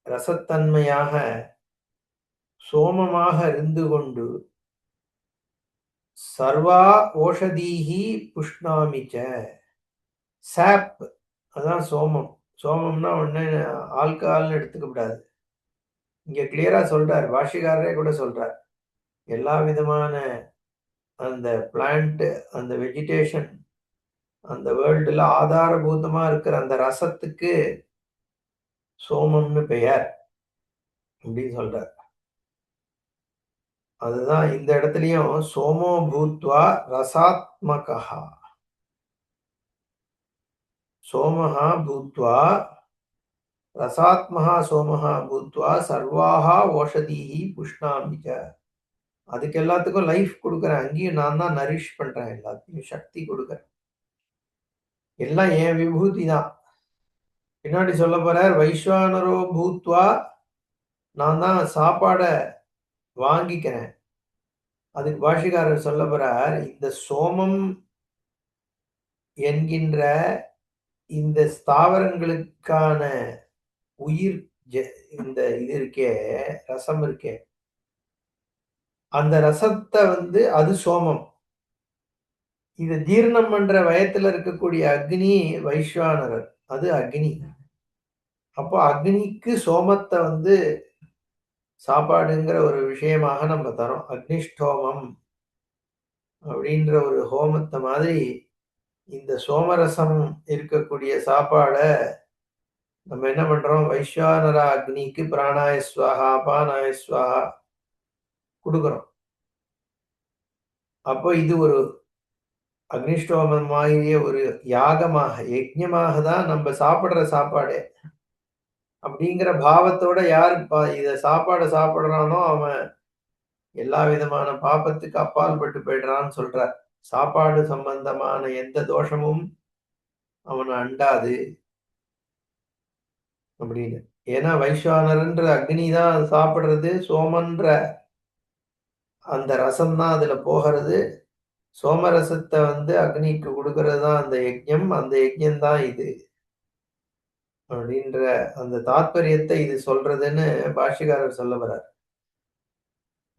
ரசத்தன்மையாக சோமமாக இருந்து கொண்டு சர்வா ஓஷதீஹி புஷ்ணாமிச்ச. சாப் அதான் சோமம். சோமம்னா ஒண்ணு ஆல்கஹால்னு எடுத்துக்க கூடாது. இங்க கிளியரா சொல்றார், பாஷிகாரரே கூட சொல்றார். எல்லா விதமான அந்த பிளான்ட், அந்த வெஜிடேஷன், அந்த வேர்ல்டுல ஆதாரபூதமா இருக்கிற அந்த ரசத்துக்கு சோமம்னு பெயர். அப்படின்னு சொல்றார். அதுதான் இந்த இடத்துலயும் சோமோ பூத்வா ரசாத்மகா. சோமஹா பூத்வா ரசாத்மஹா சோமஹா பூத்வா சர்வாஹா ஓஷதீஹி புஷ்ணாமி ச. அதுக்கு எல்லாத்துக்கும் லைஃப் குடுக்குறேன். அங்கேயும் நான் தான் நரிஷ் பண்றேன். எல்லாத்தையும் சக்தி குடுக்குறேன். எல்லாம் என் விபூதி தான். பின்னாடி சொல்லப் போறார், வைஸ்வானரோ பூத்வா, நான் தான் சாப்பாட வாங்கிக்கிறேன். அதுக்கு பாஷிகாரர் சொல்லப் போறார், இந்த சோமம் என்கின்ற இந்த ஸ்தாவரங்களுக்கான உயிர் இந்த இது இருக்கே, ரசம் இருக்கே, அந்த ரசத்தை அது சோமம். இத ஜீரணம் பண்ற வயத்துல இருக்கக்கூடிய அக்னி வைஸ்வானரர். அது அக்னி. அப்போ அக்னிக்கு சோமத்தை சாப்பாடுங்கிற ஒரு விஷயமாக நம்ம தரோம். அக்னிஷ்டோமம் அப்படின்ற ஒரு ஹோமத்தை மாதிரி இந்த சோமரசம் இருக்கக்கூடிய சாப்பாட நம்ம என்ன பண்றோம்? வைஸ்வானரா அக்னிக்கு பிராணாய ஸ்வாஹா, அபானாய ஸ்வாஹா குடுக்குறோம். அப்போ இது ஒரு அக்னிஷ்டோமமாகிய ஒரு யாகமாக, யஜ்ஞமாக தான் நம்ம சாப்பிடுற சாப்பாடே. அப்படிங்கிற பாவத்தோட யார் இத சாப்பாட சாப்பிடுறானோ அவன் எல்லா விதமான பாபத்துக்கு அப்பாற்பட்டு போயிடுறான்னு சொல்றார். சாப்பாடு சம்பந்தமான எந்த தோஷமும் அவனை அண்டாது அப்படின்னு. ஏன்னா வைஸ்வானர்ன்ற அக்னி தான் சாப்பிடுறது, சோமன்ற அந்த ரசம் தான் அதுல போகிறது. சோமரசத்தை அக்னிக்கு கொடுக்கறது தான் அந்த யஜ்ஞம். அந்த யஜ்ஞம் தான் இது அப்படின்ற அந்த தாத்பரியத்தை இது சொல்றதுன்னு பாஷ்யக்காரர் சொல்ல வர்றார்.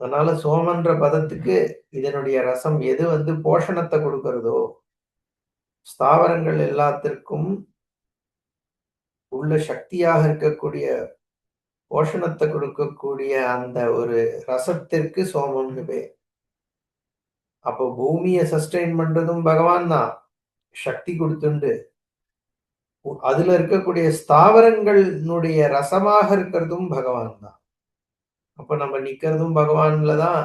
அதனால சோமன்ற பதத்துக்கு இதனுடைய ரசம் எது போஷணத்தை கொடுக்கிறதோ, ஸ்தாவரங்கள் எல்லாத்திற்கும் உள்ள சக்தியாக இருக்கக்கூடிய போஷணத்தை கொடுக்கக்கூடிய அந்த ஒரு ரசத்திற்கு சோமம்னு பேர். அப்போ பூமியை சஸ்டெயின் பண்றதும் பகவான் தான், சக்தி கொடுத்துண்டு. அதுல இருக்கக்கூடிய ஸ்தாவரங்களுடைய ரசமாக இருக்கிறதும் பகவான் தான். அப்ப நம்ம நிக்கிறதும் பகவான்ல தான்,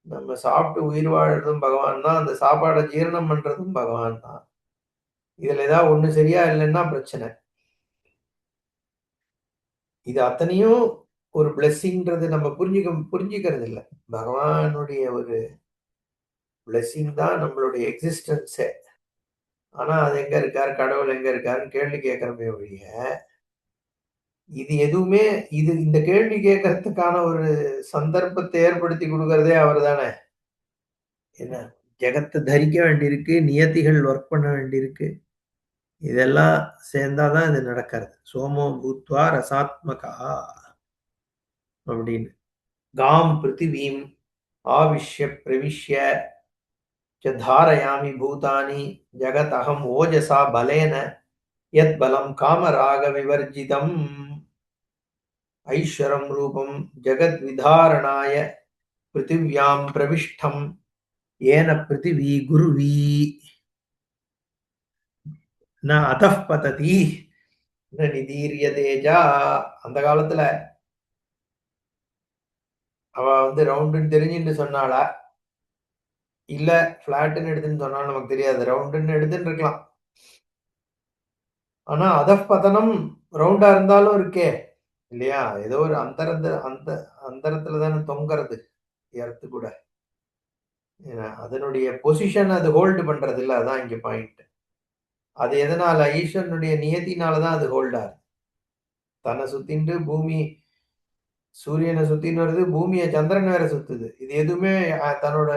நம்ம சாப்பிட்டு உயிர் வாழறதும் பகவான் தான், அந்த சாப்பாடை ஜீரணம் பண்றதும் பகவான் தான். இதுல ஏதாவது ஒண்ணு சரியா இல்லைன்னா பிரச்சனை. இது அத்தனையும் ஒரு பிளெஸ்ஸிங்ன்றது நம்ம புரிஞ்சுக்கிறது இல்ல. பகவானுடைய ஒரு பிளெஸ்ஸிங் தான் நம்மளுடைய எக்ஸிஸ்டன்ஸே. ஆனா அது எங்க இருக்காரு, கடவுள் எங்க இருக்காருன்னு கேள்வி கேட்கிறோமே ஒழிய, இது எதுவுமே இந்த கேள்வி கேட்கறதுக்கான ஒரு சந்தர்ப்பத்தை ஏற்படுத்தி கொடுக்கறதே அவர் தானே. என்ன ஜெகத்தை தரிக்க வேண்டியிருக்கு, நியதிகள் ஒர்க் பண்ண வேண்டியிருக்கு. இதெல்லாம் சேர்ந்தாதான் இது நடக்கிறது. சோமோ பூத்வா ரசாத்மகா அப்படின்னு. காம் பிருத்திவீம் ஆவிஷ்ய பிரவிஷ்ய च धारयामि भूतानि जगतहं ओजसा बलेन यत् बलं कामरागविवर्जितम् ऐश्वरं रूपं जगद्विधारणाय पृथिव्यां प्रविष्टं येन पृथिवी गुरुवी न अतः पतति न निदीर्यते च. அந்த காலத்துல அவ ரவுண்டுன்னு தெரிஞ்சுட்டு சொன்னாளா, இல்ல பிளாட்னு எடுத்துன்னு சொன்னாலும் நமக்கு தெரியாது. ரவுண்டுன்னு எடுத்துன்னு இருக்கலாம். ஆனா அதப்பதனம் ரவுண்டா இருந்தாலும் இருக்கே இல்லையா? ஏதோ ஒரு அந்தரத்துல தானே தொங்குறது எர்த் கூட. அதனுடைய பொசிஷன் அது ஹோல்டு பண்றது இல்ல. அதான் இங்க பாயிண்ட். அது எதனால? ஈஸ்வரனுடைய நியதினால தான் அது ஹோல்ட் ஆகுது. தன்னை சுத்திண்டு பூமி சூரியனை சுத்தின்னு வருது, பூமியை சந்திரன் வேற சுத்துது. இது எதுவுமே தன்னோட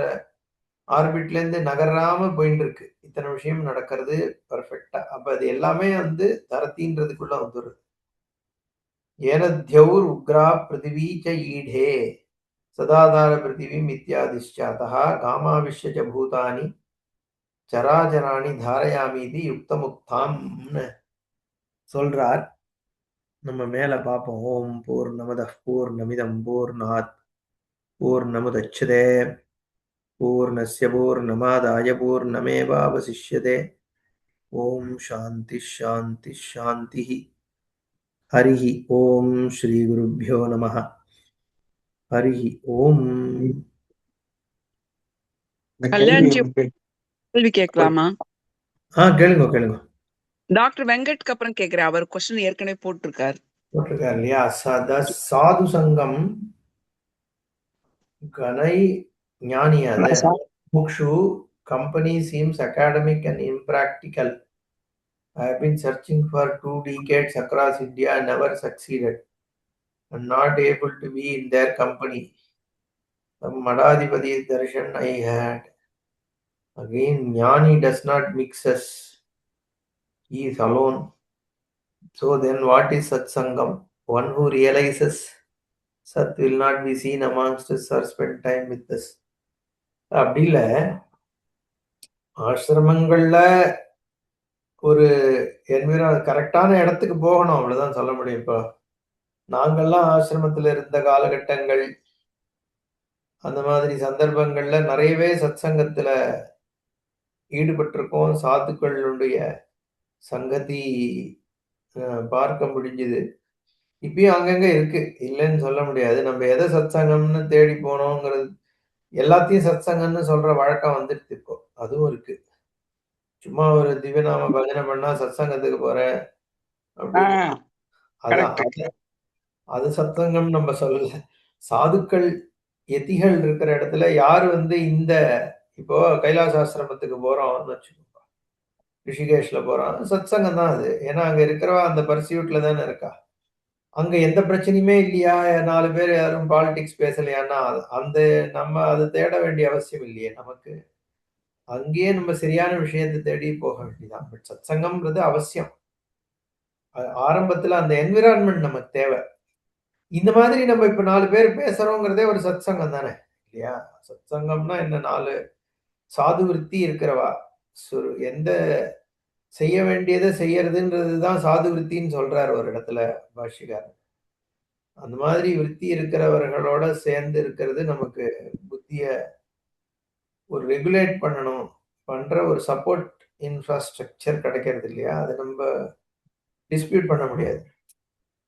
ஆர்பிட்ல இருந்து நகராம போயிட்டு இருக்கு. இத்தனை விஷயம் நடக்கிறது பர்ஃபெக்டா. அப்ப அது எல்லாமே தரத்தின்றதுக்குள்ள வந்துருது. ஏனத்யௌர் உக்ரா பிருத்திவி ச ஈடே சதாதார பிருத்திவிம் இத்தியாதிஷ்ட அத்தः காமாவிஷ்ய ச பூதானி சராச்சராணி தாரயாமி இது யுக்தமுக்தாம்னு சொல்றார். நம்ம மேல பார்ப்போம். ஓம் பூர்ணமதః பூர்ணமிதம் பூர்ணாத் பூர்ணமுதச்யதே பூர்ணஸ்ய பூர்ணமாதாய பூர்ணமேவாவசிஷ்யதே. ஓம் சாந்தி ஷாந்தி ஷாந்தி. ஹரிஹி ஓம் ஸ்ரீ குருப்யோ நமः. ஹரிஹி ஓம். கல்யாண்ஜி கேள்வி கேட்கலாமா? கேளுங்க கேளுங்க. டாக்டர் வெங்கட்க்கு அப்புறம் கேக்குறேன். அவர் கொஸ்டின் ஏற்கனவே போட்டிருக்காரு. போட்டிருக்காரு இல்லையா? சாது சங்கம் கனை ஞானியாது முக்ஷு company seems academic and impractical. I have been searching for 2 decades across India and never succeeded. I'm not able to be in their company. The Madhadipati darshan I had. Again, Jnani does not mix us. He is alone. So then what is Satsangam? One who realizes Sat will not be seen amongst us or spend time with us. அப்படி இல்லை, ஆசிரமங்கள்ல ஒரு கரெக்டான இடத்துக்கு போகணும், அவ்வளவுதான் சொல்ல முடியும். இப்போ நாங்கள்லாம் ஆசிரமத்தில் இருந்த காலகட்டங்கள், அந்த மாதிரி சந்தர்ப்பங்கள்ல நிறையவே சத்சங்கத்துல ஈடுபட்டிருக்கோம். சாதுக்களுடைய சங்கதி பார்க்க முடிஞ்சுது. இப்பயும் அங்கங்க இருக்கு, இல்லைன்னு சொல்ல முடியாது. நம்ம எதை சத்சங்கம்னு தேடி போனோங்கிறது, எல்லாத்தையும் சத்சங்கம்னு சொல்ற வழக்கம் வந்துடுது இப்போ, அதுவும் இருக்கு. சும்மா ஒரு திவ்யநாம பஜனை பண்ணா சத்சங்கத்துக்கு போறேன் அப்படின்னு, அதான் அது சத்சங்கம் நம்ம சொல்லல. சாதுக்கள் யதிகள் இருக்கிற இடத்துல யாரு இந்த இப்போ கைலாசாசிரமத்துக்கு போறோம்னு வச்சுக்கோங்க, ரிஷிகேஷ்ல போறோம், சத்சங்கம் தான் அது. ஏன்னா அங்க இருக்கிறவா அந்த பர்சியூட்ல தானே இருக்கா. அங்க எந்த பிரச்சனையுமே இல்லையா, 4 பேர் யாரும் பாலிடிக்ஸ் பேசலையான்னா அந்த நம்ம அதை தேட வேண்டிய அவசியம் இல்லையே நமக்கு. அங்கேயே நம்ம சரியான விஷயத்தை தேடி போக வேண்டியதான். பட் சத்சங்கம்ன்றது அவசியம். ஆரம்பத்துல அந்த என்விரான்மெண்ட் நமக்கு தேவை. இந்த மாதிரி நம்ம இப்ப 4 பேர் பேசுறோங்கிறதே ஒரு சத்சங்கம் தானே இல்லையா? சத்சங்கம்னா என்ன, 4 சாது விருத்தி இருக்கிறவா எந்த செய்ய வேண்டியதை செய்யறதுன்றதுதான் சாது விருத்தின்னு சொல்றாரு ஒரு இடத்துல பாஷ்யக்காரர். அந்த மாதிரி விருத்தி இருக்கிறவர்களோட சேர்ந்து இருக்கிறது நமக்கு புத்திய ஒரு ரெகுலேட் பண்ற ஒரு சப்போர்ட் இன்ஃப்ராஸ்ட்ரக்சர் கிடைக்கிறது இல்லையா? அதை நம்ம டிஸ்பியூட் பண்ண முடியாது.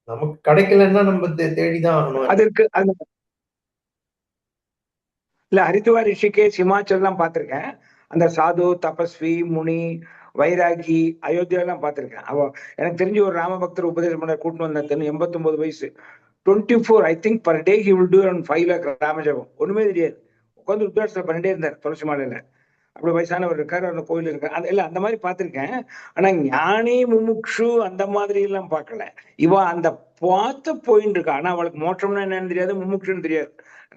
நமக்கு கிடைக்கலன்னா நம்ம தேடிதான் ஆகணும். அதற்கு இல்ல, ஹரித்வார், ரிஷிகேஷ், ஹிமாச்சல்லாம் பார்த்திருக்கேன். அந்த சாது, தபஸ்வி, முனி, வைராகி, அயோத்தியா எல்லாம் பார்த்திருக்கேன். எனக்கு தெரிஞ்சு ஒரு ராமபக்தர் உபதேசம் பண்ண கூட்டிட்டு வந்தேன். 89 வயசு, 24 I think per day he will do around 5 lakh ராமஜபம். ஒண்ணுமே தெரியாது, உட்காந்து உத்வேஷம் பண்ணிட்டே இருந்தார் துளசி மாலையில. அப்படி வயசானவர் இருக்காரு, அந்த கோயில் இருக்காரு. இல்ல அந்த மாதிரி பார்த்திருக்கேன். ஆனா ஞானி முமுக்ஷு அந்த மாதிரி எல்லாம் பார்க்கல. இவ அந்த பார்த்து போயின்னு இருக்கா. ஆனா அவளுக்கு மோட்சம்னா என்னன்னு தெரியாது, முமுக்ஷுன்னு தெரியாது.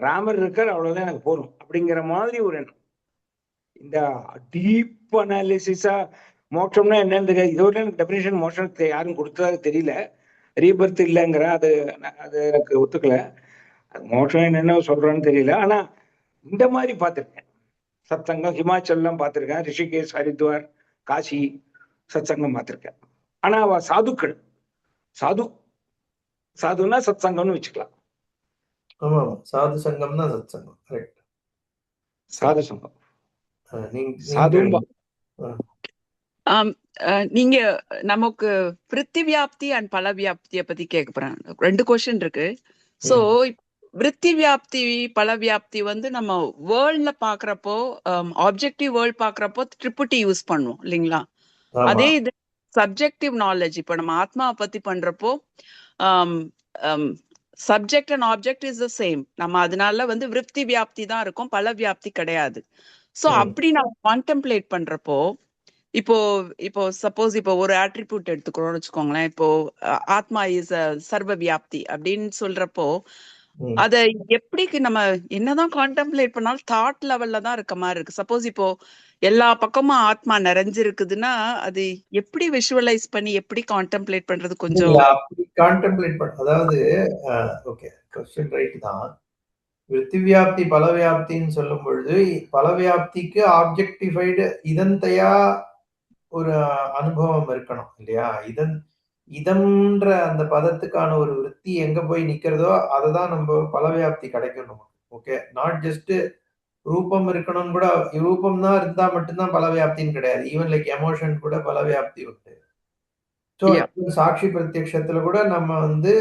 ராமர் இருக்கார், அவ்வளவுதான் எனக்கு போதும் அப்படிங்கிற மாதிரி ஒரு எண்ணம். இந்த டீப் அனாலிசிஸா மோட்சம்னா என்னன்னு தெரியாது. இதோட எனக்கு டெபினிஷன் மோட்சத்தை யாரும் கொடுத்ததாக தெரியல. ரீபர்த் இல்லைங்கிற அது எனக்கு ஒத்துக்கல. மோட்சம் என்னென்ன சொல்றான்னு தெரியல. ஆனா இந்த மாதிரி பார்த்திருக்கேன் சத்சங்கம். ஹிமாச்சல்லாம் பார்த்திருக்கேன், ரிஷிகேஷ், ஹரித்வார், காசி சத்சங்கம் பார்த்திருக்கேன். ஆனா அவ சாதுக்கள், சாதுன்னா சத்சங்கம்னு வச்சுக்கலாம். ஆமா, சாது சங்கம் தான் சத்சங்கம். கரெக்ட், சாது சங்கம். நீங்க நமக்கு விருத்தி வியாப்தி அண்ட் பல வியாப்திய பத்தி கேட்க போறேன். 2 கொஸ்டின் இருக்கு. சோ விருத்தி வியாப்தி பல வியாப்தி நம்ம வேர்ல்ட்ல பாக்குறப்போ, ஆப்ஜெக்டிவ் வேர்ல்ட் பாக்குறப்போ ட்ரிபிட்டி யூஸ் பண்ணுவோம் இல்லைங்களா? அதே இது சப்ஜெக்டிவ் நாலேஜ் இப்ப நம்ம ஆத்மாவை பத்தி பண்றப்போ subject and object is the same. நம்ம அதனால விருத்தி வியாப்தி தான் இருக்கும், பல வியாப்தி கிடையாது. சோ அப்படி நம்ம கான்டெம்ப்ளேட் பண்றப்போ, இப்போ சப்போஸ் இப்போ ஒரு ஆட்ரிபியூட் எடுத்துக்கிறோம்னு வச்சுக்கோங்களேன். இப்போ ஆத்மா இஸ் சர்வ வியாப்தி அப்படின்னு சொல்றப்போ, அத எப்படி நம்ம என்னதான் கான்டெம்ப்ளேட் பண்ணாலும் தாட் லெவல்ல தான் இருக்க மாதிரி இருக்கு. சப்போஸ் இப்போ எல்லா பக்கமும் ஆத்மா நிறைஞ்சிருக்குதுன்னா அது எப்படி விஷுவலைஸ் பண்ணி எப்படி கான்டெம்ப்ளேட் பண்றது? கொஞ்சம் கான்டெம்ப்ளேட் அதாவது ஓகே, क्वेश्चन ரைட் தான். விருத்தி வியாப்தி பல வியாப்தின்னு சொல்லும் பொழுது பல வியாப்திக்கு ஆப்ஜெக்டிஃபைடு இதந்தையா ஒரு அனுபவம் இருக்கணும் இல்லையா? இதம்ன்ற அந்த பதத்துக்கான ஒரு விருத்தி எங்க போய் நிக்கிறதோ அததான் நம்ம பல வியாப்தி கிடைக்கும் நமக்கு. ஓகே, நாட் ஜஸ்ட் ரூபம் இருக்கணும்னு கூட, ரூபம் தான் இருந்தா மட்டும்தான் பல வியாப்தின்னு கிடையாது. ஈவன் லைக் எமோஷன் கூட பல வியாப்தி உண்டு. So Yeah. சாட்சி பிரத்யக்ஷத்துல கூட நம்ம வந்து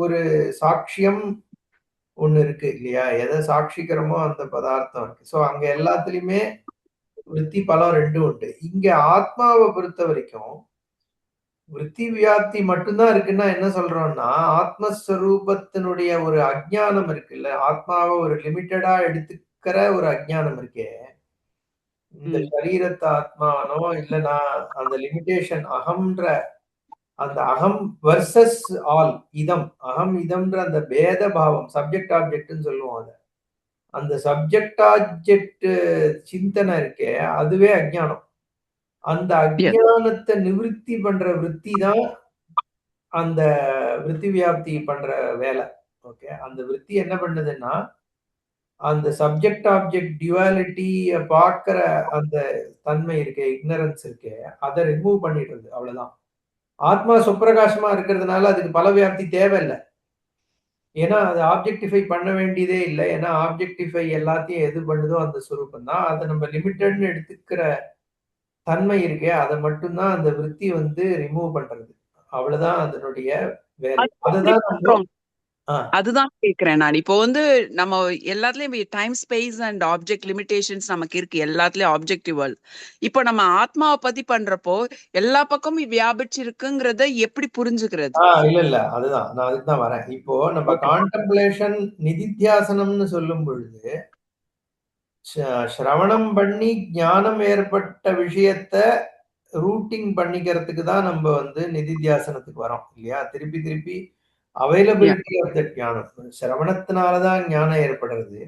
ஒரு சாட்சியம் ஒண்ணு இருக்கு இல்லையா? எத சாட்சிக்கிறோமோ அந்த பதார்த்தம் இருக்கு. சோ அங்க எல்லாத்துலயுமே விருத்தி, பலம் 2ம் உண்டு. இங்க ஆத்மாவ பொறுத்தவரைக்கும், விருத்தி, வியாப்தி மட்டும் தான் இருக்குன்னா என்ன சொல்றோம்னா, ஆத்மஸ்வரூபத்தினுடைய ஒரு அஞ்ஞானம் இருக்குல்ல, ஆத்மாவ ஒரு லிமிட்டடா எடுத்துக்கிற ஒரு அஞ்ஞானம் இருக்கே, இந்த சரீரத்த ஆத்மானோ, இல்ல நான் அந்த லிமிட்டேஷன் அகம்ன்ற அந்த அகம் வெர்சஸ் ஆல் இதம். அகம் இதம்ன்ற அந்த பேத பாவம், சப்ஜெக்ட் ஆப்ஜெக்ட்ன்னு சொல்லுவோம் அத. அந்த சப்ஜெக்ட் ஆப்ஜெக்ட் சிந்தனை இருக்கே, அதுவே அஞ்ஞானம். அந்த Yeah. அஞ்ஞானத்த நிவிருத்தி பண்ற விருத்தி தான் அந்த விருத்தி வியாப்தி பண்ற வேலை. ஓகே. அந்த விருத்தி என்ன பண்ணுதுன்னா, அந்த சப்ஜெக்ட் ஆப்ஜெக்ட் டுவாலிட்டிய பார்க்கிற அந்த தன்மை இருக்கே, இக்னரன்ஸ் இருக்கே, அத ரிமூவ் பண்ணிடுறது. அவ்வளவுதான். ஆத்மா சுப்பிரகாசமா இருக்கிறதுனால அதுக்கு பல வியாப்தி தேவையில்ல. ஏன்னா, அது ஆப்ஜெக்டிஃபை பண்ண வேண்டியதே இல்ல. ஏன்னா, ஆப்ஜெக்டிஃபை எல்லாத்தையும் எது பண்ணுதோ அந்த சொரூபம் தான். அத நம்ம லிமிட்டட்ன்னு எடுத்துக்கிற தன்மை இருக்கே, அத மட்டும் தான் அந்த விருத்தி வந்து ரிமூவ் பண்றது. அவ்வளவுதான் அதனுடைய வேலை. அது எப்படி அததான் நம்ம பண்றோம்? ஆ. அதுதான் கேக்குறேன் நான். இப்போ வந்து நம்ம எல்லாத்துலயும் time, space and object limitations நமக்கு இருக்கு. எல்லாத்துலயும் ஆப்ஜெக்டிவ் வேர்ல்ட். இப்போ நம்ம ஆத்மாவை பத்தி பண்றப்போ எல்லா பக்கமும் வியாபிச்சு இருக்குங்கிறத எப்படி புரிஞ்சுக்கிறது? இல்ல. அதுதான். நான் அதுக்கு தான் வரேன். இப்போ நம்ம ஓகே. கான்டெம்ப்ளேஷன் நிதித்தியாசனம்னு சொல்லும் பொழுது, சிரவணம் பண்ணி ஞானம் ஏற்பட்ட விஷயத்த ரூட்டிங் பண்ணிக்கிறதுக்கு தான் நம்ம வந்து நிதித்தியாசனத்துக்கு வரோம். இல்லையா? திருப்பி திருப்பி யா. அவைலபிலிட்டி ஆஃப் தட் ஞானம். சிரவணத்தினால தான் ஞானம் ஏற்படுறது.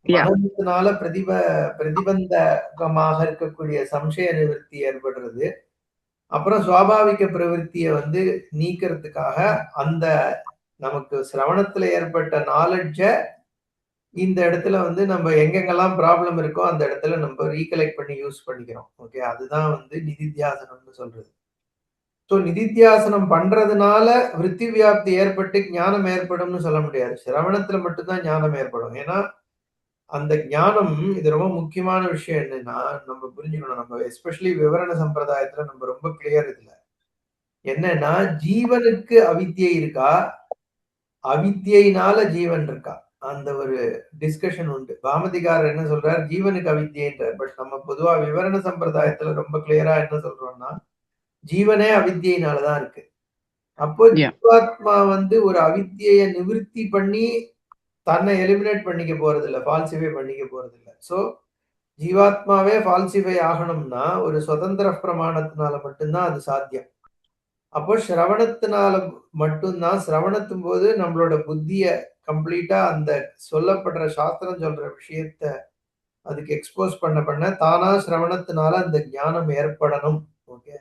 யா. மனத்தினால பிரதிபந்தகமாக இருக்கக்கூடிய சம்சய நிவர்த்தி ஏற்படுறது. அப்புறம் சுவாபாவிக பிரவிற்த்திய வந்து நீக்கிறதுக்காக அந்த நமக்கு சிரவணத்துல ஏற்பட்ட நாலெட்ஜ இந்த இடத்துல வந்து நம்ம எங்கெங்கெல்லாம் ப்ராப்ளம் இருக்கோ அந்த இடத்துல நம்ம ரீகலெக்ட் பண்ணி யூஸ் பண்ணிக்கிறோம். ஓகே. அதுதான் வந்து நிதித்தியாசனம்னு சொல்றது. ஸோ நிதித்தியாசனம் பண்றதுனால விருத்தி வியாப்தி ஏற்பட்டு ஞானம் ஏற்படும்னு சொல்ல முடியாது. சிரவணத்துல மட்டும்தான் ஞானம் ஏற்படும். ஏன்னா அந்த ஞானம் இது ரொம்ப முக்கியமான விஷயம் என்னன்னா, நம்ம புரிஞ்சுக்கணும். நம்ம எஸ்பெஷலி விவரண சம்பிரதாயத்துல நம்ம ரொம்ப கிளியர் இதுல. என்னன்னா, ஜீவனுக்கு அவித்யை இருக்கா? அவித்யினால ஜீவன் இருக்கா? அந்த ஒரு டிஸ்கஷன் உண்டு. பாமதிகாரர் என்ன சொல்றார்? ஜீவனுக்கு அவித்யன்றார். பட் நம்ம பொதுவா விவரண சம்பிரதாயத்துல ரொம்ப கிளியரா என்ன சொல்றோம்னா, ஜீவனே அவித்யினால தான் இருக்கு. அப்போ யா. ஜீவாத்மா வந்து ஒரு அவித்யை நிவிருத்தி பண்ணி தன்னை எலிமினேட் பண்ணிக்க போறதில்ல. ஃபால்சிஃபை பண்ணிக்க போறதில்ல. சோ ஜீவாத்மாவே ஃபால்சிஃபை ஆகணும்னா, ஒரு சுதந்திர பிரமாணத்தினால மட்டும் தான் அது சாத்தியம். அப்போ சிரவணத்தினால மட்டும் தான் சிரவணத்தும் போது நம்மளோட புத்திய கம்ப்ளீட்டா அந்த சொல்லப்படுற சாஸ்திரம் சொல்ற விஷயத்த அதுக்கு எக்ஸ்போஸ் பண்ண தானா சிரவணத்தினால அந்த ஞானம் ஏற்படணும். ஓகே.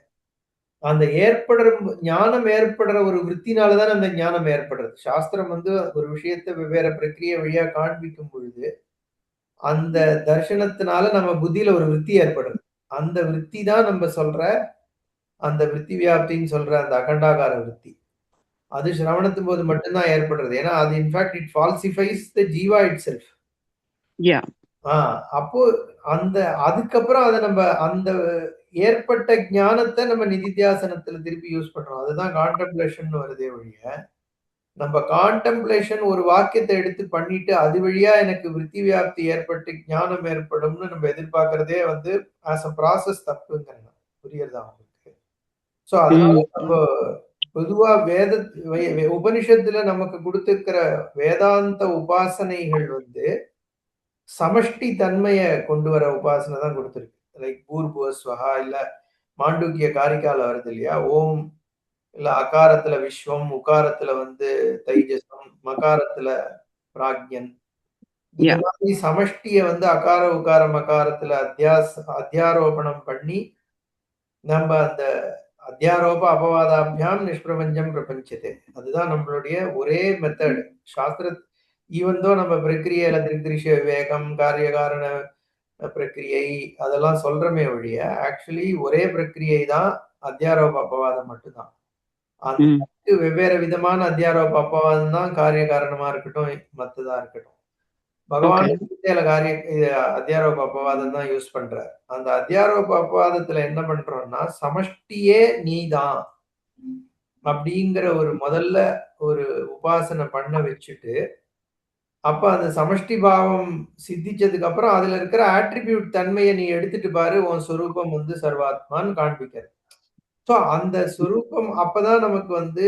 அந்த ஏற்படுற ஞானம் ஏற்படுற ஒரு விருத்தினால தான் அந்த ஞானம் ஏற்படுறது. சாஸ்திரம் வந்து ஒரு விஷயத்த வெவ்வேறு பிரக்கிரிய வழியா காண்பிக்கும் பொழுது அந்த தர்சனத்தினால நம்ம புத்தியில ஒரு விருத்தி ஏற்படுறது. அந்த விருத்தி தான் நம்ம சொல்ற அந்த விருத்தி வியாப்தின்னு சொல்ற அந்த அகண்டாகார விருத்தி. அது சிரவணத்தின் போது மட்டும் தான் ஏற்படுறது. ஏன்னா அது in fact it falsifies the jiva itself. Yeah. ஆ அப்போ அந்த அதுக்கப்புறம் அத நம்ம அந்த ஏற்பட்ட ஞானத்த நம்ம நிதித்தியாசனத்துல திருப்பி யூஸ் பண்றோம். அதுதான் கான்டெம்ப்ளேஷன் வருதே ஒழிய, நம்ம கான்டெம்ப்ளேஷன் ஒரு வாக்கியத்த எடுத்து பண்ணிட்டு, அது வழியா எனக்கு விருத்தி வியாப்தி ஏற்பட்டு ஞானம் ஏற்படும்னு நம்ம எதிர்பார்க்கிறதே வந்து ஆஸ் அ ப்ராசஸ் தப்புங்கிறேன் நான். புரியுறதா உங்களுக்கு? சோ அதனால நம்ம பொதுவா உபனிஷத்துல நமக்கு குடுத்திருக்கிற வேதாந்த உபாசனைகள் வந்து சமஷ்டி தன்மைய கொண்டு வர உபாசனை தான் குடுத்திருக்கு. லைக் பூர்புவஸ்வஹா இல்ல மாண்டூக்கிய காரிகால வருது இல்லையா? ஓம் இல்ல அகாரத்துல விஸ்வம், உகாரத்துல வந்து தைஜசம், மகாரத்துல பிராக்ஞன். இது யா. மாதிரி சமஷ்டிய வந்து அகார, உகார, மகாரத்துல அத்தியாரோபணம் பண்ணி நம்ம அந்த அத்தியாரோப அபவாதாபியாம் நிஷ்பிரபஞ்சம் பிரபஞ்சத்தே. அதுதான் நம்மளுடைய ஒரே மெத்தட். சாஸ்திர ஈவன் தோ நம்ம பிரக்கிரியையில திருஷ்ய விவேகம், காரிய காரண பிரக்கிரியை அதெல்லாம் சொல்றோமே ஒழிய, ஆக்சுவலி ஒரே பிரக்கிரியை தான் அத்தியாரோப அபவாதம் மட்டும்தான். அந்த வெவ்வேறு விதமான அத்தியாரோப அபவாதம் தான் காரிய காரணமா இருக்கட்டும், மத்ததா இருக்கட்டும். பகவான் ஓகே. கீதையில அத்தியாரோப அபவாதம் தான் யூஸ் பண்றார். அந்த அத்தியாரோப அபவாதத்துல என்ன பண்றோம்னா, சமஷ்டியே நீதான். அப்படிங்கிற ஒரு முதல்ல ஒரு உபாசனை பண்ண வச்சுட்டு, அப்ப அந்த சமஷ்டி பாவம் சித்திச்சதுக்கு அப்புறம் அதுல இருக்கிற ஆட்ரிபியூட் தன்மையை நீ எடுத்துட்டு பாரு, உன் சொரூபம் வந்து சர்வாத்மான்னு காண்பிக்கிறது. சோ அந்த சொரூபம் அப்பதான் நமக்கு வந்து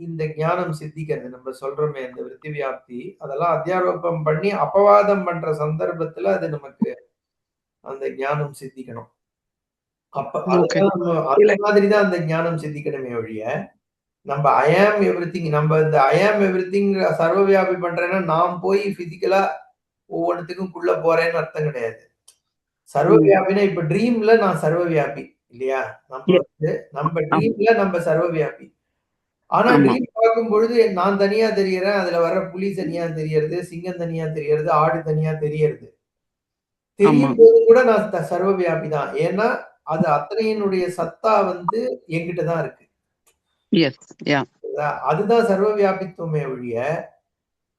இந்த ஞானம் சித்திக்கிறது. நம்ம சொல்றோமே இந்த விருத்தி வியாப்தி, அதெல்லாம் அத்தியாரோபம் பண்ணி அபவாதம் பண்ற சந்தர்ப்பத்துல அது நமக்கு அந்த ஞானம் சித்திக்கணும். அப்ப ஓகே. அதுதான் நம்ம இல்ல அந்த மாதிரி தான் அந்த ஞானம் சித்திக்கணுமே ஒழிய, நம்ம ஐ ஆம் எவ்ரிதிங் நம்ம இந்த ஐ ஆம் எவ்ரிதிங் சர்வ வியாபி பண்றேன்னா, நான் போய் பிசிக்கலா ஒவ்வொன்னுத்துக்கும் குள்ள போறேன்னு அர்த்தம் கிடையாது. சர்வ ம். வியாபினா இப்ப ட்ரீம்ல நான் சர்வ வியாபி இல்லையா? நம்ம Yes. வந்து நம்ம ஆமா. ட்ரீம்ல நம்ம சர்வ வியாபி. ஆனா ஆமா. ட்ரீம் பார்க்கும்பொழுது நான் தனியா தெரியறேன். அதுல வர்ற புலி தனியா தெரியறது, சிங்கம் தனியா தெரியறது, ஆடு தனியா தெரியறது. ஆமா. தெரியும் போது கூட நான் சர்வ வியாபி தான். ஏன்னா, அது அத்தனையினுடைய சத்தா வந்து என்கிட்ட தான் இருக்கு. எஸ். யா. அதுதான் சர்வ வியாபித்துவமே ஒழிய,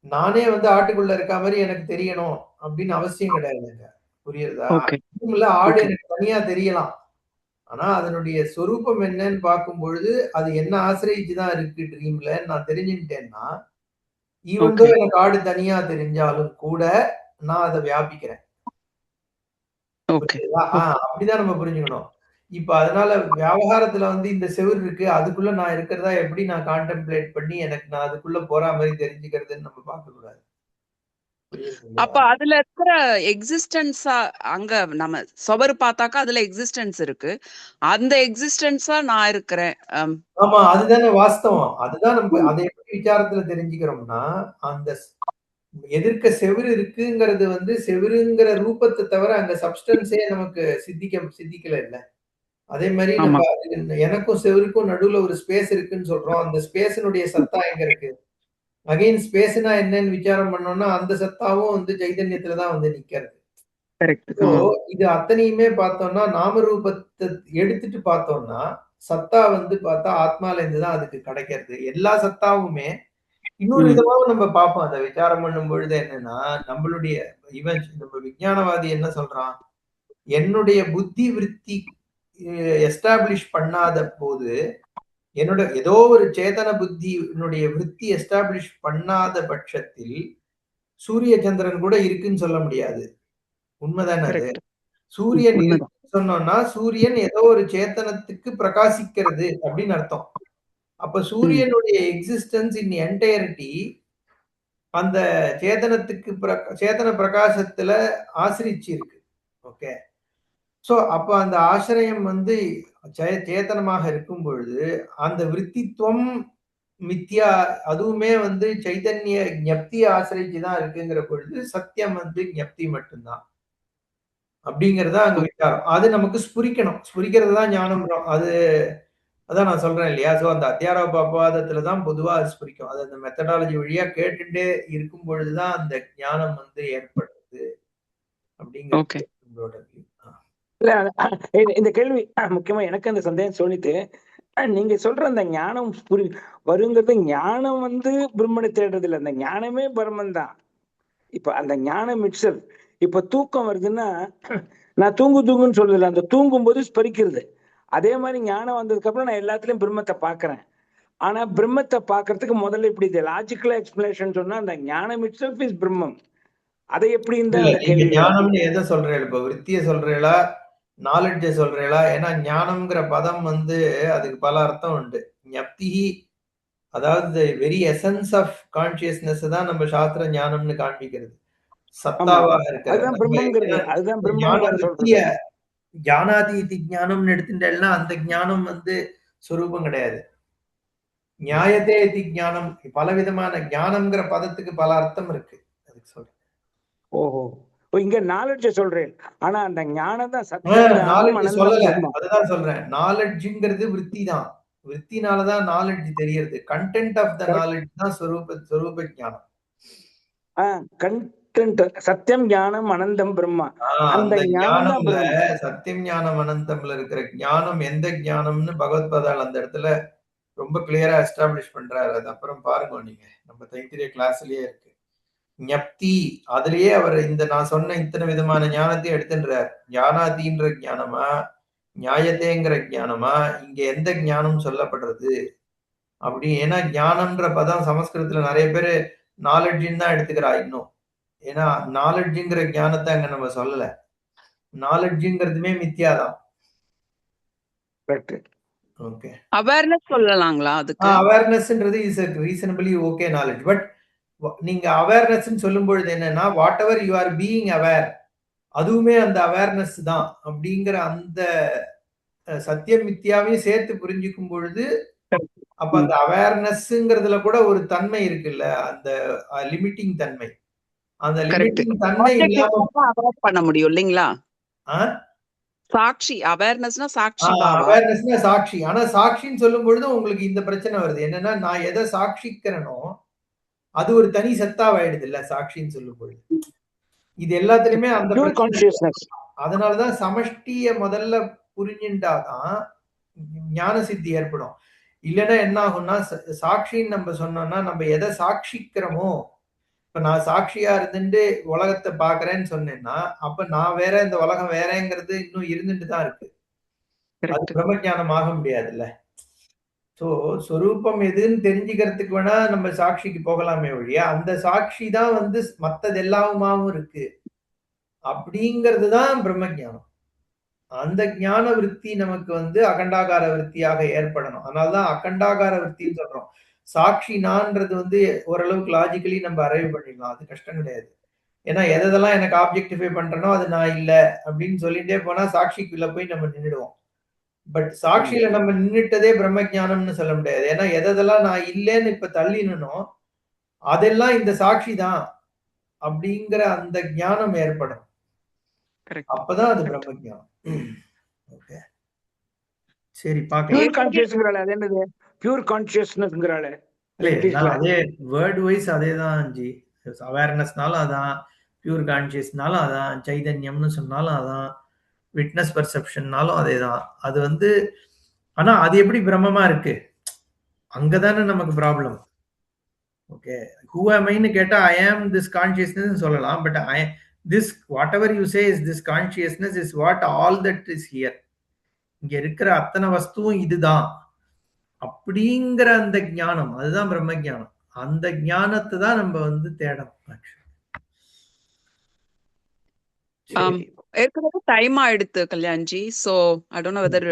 நானே வந்து ஆட்டுக்குள்ள இருக்க மாரி எனக்கு தெரியணும் அப்படின்னு அவசியம் கிடையாதுங்க. புரியுதா? ஓகே. ட்ரீம்ல ஆடு ஓகே. எனக்கு தனியா தெரியலாம். ஆனா அதனுடைய சொரூபம் என்னன்னு பார்க்கும்பொழுது, அது என்ன ஆசிரியச்சு தான் இருக்கு ட்ரீம்ல நான் தெரிஞ்சுக்கிட்டேன்னா, ஈவன் தோ ஓகே. எனக்கு ஆடு தனியா தெரிஞ்சாலும் கூட, நான் அத வியாபிக்கிறேன். ஓகே. புரியுதா? அப்படிதான் நம்ம புரிஞ்சுக்கணும். இப்ப அதனால வியாபாரத்துல வந்து இந்த செவுரு இருக்கு. அதுக்குள்ள நான் இருக்கிறதா எப்படி நான் கான்டெம்ப்ளேட் பண்ணி எனக்கு நான் அதுக்குள்ள போறா மாரி தெரிஞ்சுக்கிறதுன்னு நம்ம பார்க்கக்கூடாது. புரியுதுங்களா? அப்ப அதுல இருக்கிற எக்ஸிஸ்டன்ஸா அங்க நம்ம சுவரு பார்த்தாக்கா அதுல எக்ஸிஸ்டன்ஸ் இருக்கு. அந்த எக்ஸிஸ்டன்ஸா நான் இருக்கிறேன். ஆமா. அதுதானே வாஸ்தவம். அதுதான் நம்ம அத எப்படி விசாரத்துல தெரிஞ்சுக்கிறோம்னா, அந்த எதிர்க்க செவுரு இருக்குங்கிறது வந்து செவுருங்கிற ரூபத்த தவிர அங்க சப்ஸ்டன்ஸே நமக்கு சித்திக்கல இல்ல. அதே மாரி ஆமா. நம்ம எனக்கும் செவுருக்கும் நடுவுல ஒரு ஸ்பேஸ் இருக்குன்னு சொல்றோம். அந்த ஸ்பேஸினுடைய சத்தா எங்க இருக்கு? அகைன் ஸ்பேஸ்னா என்னன்னு விசாரம் பண்ணோம்னா, அந்த சத்தாவும் வந்து சைதன்யத்துல தான் வந்து நிக்கிறது. கரெக்ட். ஸோ இது அத்தனையுமே பார்த்தோம்னா, நாம ரூபத்த எடுத்துட்டு பார்த்தோம்னா, சத்தா வந்து பார்த்தா ஆத்மால இருந்து தான் அதுக்கு கிடைக்கிறது. எல்லா சத்தாவுமே இன்னொரு ம். விதமாவும் நம்ம பார்ப்போம். அத விசாரம் பண்ணும் பொழுது என்னன்னா, நம்மளுடைய இவன் நம்ம விஞ்ஞானவாதி என்ன சொல்றான்? என்னுடைய புத்தி விருத்தி எஸ்டாப்ளிஷ் பண்ணாத போது, என்னோட ஏதோ ஒரு சேதன புத்தியினுடைய விருத்தி எஸ்டாப்ளிஷ் பண்ணாத பட்சத்தில், சூரிய சந்திரன் கூட இருக்குன்னு சொல்ல முடியாது. உண்மைதானே அது? கரெக்ட். சூரியன் உண்மைதான். இருக்குன்னு சொன்னோம்னா, சூரியன் ஏதோ ஒரு சேத்தனத்துக்கு பிரகாசிக்கிறது அப்படின்னு அர்த்தம். அப்ப ம். சூரியனுடைய எக்ஸிஸ்டன்ஸ் இன் என்டையரிட்டி அந்த சேதன பிரகாசத்துல ஆசிரிச்சு இருக்கு. ஓகே. சோ அப்ப அந்த ஆசிரியம் வந்து சேதனமாக இருக்கும் பொழுது, அந்த விருத்தித்துவம் மித்யா அதுவுமே வந்து சைதன்ய ஞப்திய ஆசிரிச்சு தான் இருக்குங்கிற பொழுது, சத்தியம் வந்து ஞப்தி மட்டும்தான். அப்படிங்கிறது தான் அங்க விசாரம். அது நமக்கு ஸ்புரிக்கணும். ஸ்புரிக்கிறது தான் ஞானம்ன்றோம். அதான் நான் சொல்றேன் இல்லையா? சோ அந்த அத்தியாரோப அபவாதத்துல தான் பொதுவா அது ஸ்புரிக்கும். அது அந்த மெத்தடாலஜி வழியா கேட்டுட்டே இருக்கும் பொழுது தான் அந்த ஞானம் வந்து ஏற்படுது ஓகே. அப்படிங்கிறது உங்களோட வியூ. இல்ல இந்த கேள்வி முக்கியமா எனக்கு அந்த சந்தேகம் தோணித்து. நீங்க சொல்ற அந்த ஞானம் வருங்கிறது ஞானம் வந்து பிரம்மனை தேடுறது இல்ல. அந்த ஞானமே பிரம்மன் தான். இப்ப அந்த ஞானம் இட்செல்ஃப். இப்ப தூக்கம் வருதுன்னா, நான் தூங்குன்னு சொல்லல. அந்த தூங்கும் போது ஸ்பரிக்கிறது. அதே மாதிரி ஞானம் வந்ததுக்கு அப்புறம் நான் எல்லாத்துலயும் பிரம்மத்தை பாக்குறேன். ஆனா பிரம்மத்தை பாக்குறதுக்கு முதல்ல இப்படி லாஜிக்கலா எக்ஸ்பிளேஷன் சொன்னா அந்த ஞானம் இட்செல்ஃப் இஸ் பிரம்மம். அதை எப்படின்னு தான் இல்ல அந்த நீங்க கேள்வி வருது. ஞானம்னு எத சொல்றீங்க? இப்ப விருத்திய சொல்றீங்களா? நாலெட்ஜ சொல்றீங்களா? ஏன்னா ஞானம்ங்கிற பதம் வந்து அதுக்கு பல அர்த்தம் உண்டு. ஞப்திஹி அதாவது வெரி எசன்ஸ் ஆஃப் கான்ஷியஸ்னஸ் தான் நம்ம சாஸ்திர ஞானம்னு காண்பிக்கிறது. ஆமா. சத்தாவாக இருக்கிற அதுதான் நம்ம பிரம்மங்கிறது. அதுதான் ஞான பிரம்மம்னு வேற விருத்திய சொல்றது. ஞானாதீதி ஞானம்னு எடுத்துட்டேன்னா அந்த ஞானம் வந்து சொரூபம் கிடையாது. நியாயத்தே இதி ஞானம் பலவிதமான ஞானம்ங்கிற பதத்துக்கு பல அர்த்தம் இருக்கு. அதுக்கு சொல்றேன். ஓஹோ. இங்க நாலெட்ஜ சொல்றேன். ஆனா அந்த ஞானம் தான் சத்தியம் ஞானம் நாலெட்ஜ் அனந்தம் சொல்லல. பிரம்மம். அதுதான் சொல்றேன். நாலெட்ஜ்ங்கிறது விருத்தி தான். விருத்தினால தான் நாலெட்ஜ் தெரியறது. கன்டென்ட் ஆஃப் த நாலெட்ஜ் தான் சொரூப ஞானம். கண்டென்ட் சத்தியம் ஞானம் அனந்தம் பிரம்மா. அந்த அந்த ஞானம் தான் ஞானம்ல பிரம்மம். சத்தியம் ஞானம் அனந்தம்ல இருக்கிற ஞானம் எந்த ஞானம்னு பகவத்பாதால் அந்த இடத்துல ரொம்ப கிளியரா எஸ்டாப்ளிஷ் பண்றாரு. அது அப்புறம் பாருங்க நீங்க. நம்ம தைத்திரிய கிளாஸ்லயே இருக்கு. ஞப்தி அதுலயே அவர் இந்த நான் சொன்ன இத்தனை விதமான ஞானத்தையும் எடுத்துன்றார். ஞானாதின்ற ஞானமா, நியாயத்தேங்கிற ஞானமா, இங்க எந்த ஞானம் சொல்லப்படுறது அப்படி ஏன்னா ஞானம்ன்ற பதம் சமஸ்கிருதத்துல நிறைய பேரு நாலெட்ஜின்னு தான் எடுத்துக்கிறா இன்னும். ஏன்னா நாலெட்ஜுங்கிற ஞானத்தை அங்க நம்ம சொல்லல. நாலெட்ஜுங்கிறதுமே மித்தியாதான். ஓகே, அவேர்னஸ் சொல்லலாங்களா அதுக்கு? அவேர்னஸ்ன்றது is reasonably okay knowledge. But நீங்க அவேர்னஸ் சொல்லும் பொழுது என்னன்னா, whatever you are being aware, அதுவுமே அந்த அவேர்னஸ் தான் அப்படிங்கிற அந்த சத்தியம் மித்தியாவையும் சேர்த்து புரிஞ்சுக்கும் பொழுது, அப்ப அந்த அவேர்னஸ்ங்கிறதுல கூட ஒரு தன்மை இருக்குல்ல, அந்த லிமிட்டிங் தன்மை. அந்த லிமிட்டிங் தன்மை இல்லாம அவாய்ட் பண்ண முடியும் இல்லைங்களா? ஆ? சாட்சி அவேர்னஸ்னா சாட்சி பாவா. அவேர்னஸ்னா சாட்சி. ஆனா சாட்சின்னு சொல்லும் பொழுது உங்களுக்கு இந்த பிரச்சனை வருது. என்னன்னா, நான் எதை சாட்சிக்கிறேனோ அது ஒரு தனி சத்தாவாயிடுது இல்ல சாட்சின்னு சொல்லும் பொழுது. இது எல்லாத்துலயுமே அந்த கான்ஷியஸ்னஸ். அதனாலதான் சமஷ்டிய முதல்ல புரிஞ்சுட்டாதான் ஞான சித்தி ஏற்படும். இல்லைன்னா என்ன ஆகும்னா, சாட்சின்னு நம்ம சொன்னோம்னா நம்ம எதை சாட்சிக்கிறோமோ, இப்ப நான் சாட்சியா இருந்துட்டு உலகத்தை பாக்குறேன்னு சொன்னேன்னா, அப்ப நான் வேற இந்த உலகம் வேறங்கிறது இன்னும் இருந்துட்டு தான் இருக்கு. அது பிரம்மஞானம் ஆக முடியாதுல்ல. சோ சொரூபம் எதுன்னு தெரிஞ்சுக்கிறதுக்கு வேணா நம்ம சாட்சிக்கு போகலாமே ஒழிய, அந்த சாட்சி தான் வந்து மத்தது எல்லாமாவும் இருக்கு அப்படிங்கிறது தான் பிரம்மஞானம். அந்த ஞான விருத்தி நமக்கு வந்து அகண்டாகார விருத்தியாக ஏற்படணும். அதனாலதான் அகண்டாகார விருத்தின்னு சொல்றோம். சாட்சி நான்றது வந்து ஓரளவுக்கு லாஜிக்கலி நம்ம அரைவ் பண்ணிடலாம். அது கஷ்டம் கிடையாது. ஏன்னா எதெல்லாம் எனக்கு ஆப்ஜெக்டிஃபை பண்றனோ அது நான் இல்ல அப்படின்னு சொல்லிட்டே போனா சாட்சிக்குள்ள போய் நம்ம நின்றுடுவோம். பட் சாட்சியில நம்ம நின்னுட்டதே பிரம்ம ஞானம்னு சொல்ல முடியாது. ஏன்னா எதெல்லாம் நான் இல்லைன்னு இப்ப தள்ளினோ அதெல்லாம் இந்த சாட்சி தான் அப்படிங்கிற அந்த ஞானம் ஏற்படும். அப்பதான் அது பிரம்ம ஞானம். ஓகே, சரி பார்க்கலாம். பியூர் கான்ஷியஸ்னஸ்ங்கறால அதே வேர்ட் வைஸ் அதேதான் ஜி. அவேர்னஸ்னாலும் அதான், பியூர் கான்ஷியஸ்னாலும் அதான், சைதன்யம்னு சொன்னாலும் அதான், விட்னஸ் பர்செப்ஷன்னாலும் அதேதான். அது வந்து ஆனா அது எப்படி பிரம்மமா இருக்கு? அங்கதானே நமக்கு ப்ராப்ளம். ஓகே, ஹூ am ஐன்னு கேட்டா ஐ ஆம் திஸ் கான்ஷியஸ்னஸ் சொல்லலாம். But this what ever you say is this consciousness is what all that is here. இங்க இருக்கிற அத்தனை வஸ்துவும் இதுதான் அப்படிங்கிற அந்த ஞானம், அதுதான் பிரம்ம ஞானம். அந்த ஞானத்தை தான் நம்ம வந்து தேடணும். ஏற்கனவே டைம் ஆயிடுத்து Kalyanji. So I don't know whether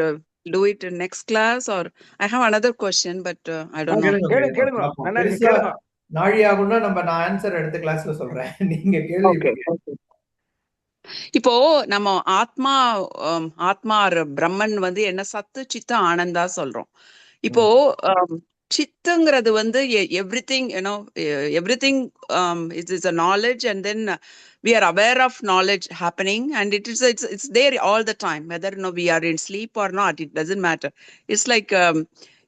do it in next class or I have another question but I don't know. நாழி ஆகும்னா நான் ஆன்சர் அடுத்த கிளாஸ்ல சொல்றேன். நீங்க கேள்வி. இப்போ நம்ம ஆத்மா பிரம்மன் வந்து என்ன சத்து சித்த ஆனந்தா சொல்றோம். இப்போ சித்தங்கிறது வந்து everything everything is a knowledge and then we are aware of knowledge happening and it's there all the time whether we are in sleep or not, it doesn't matter. It's like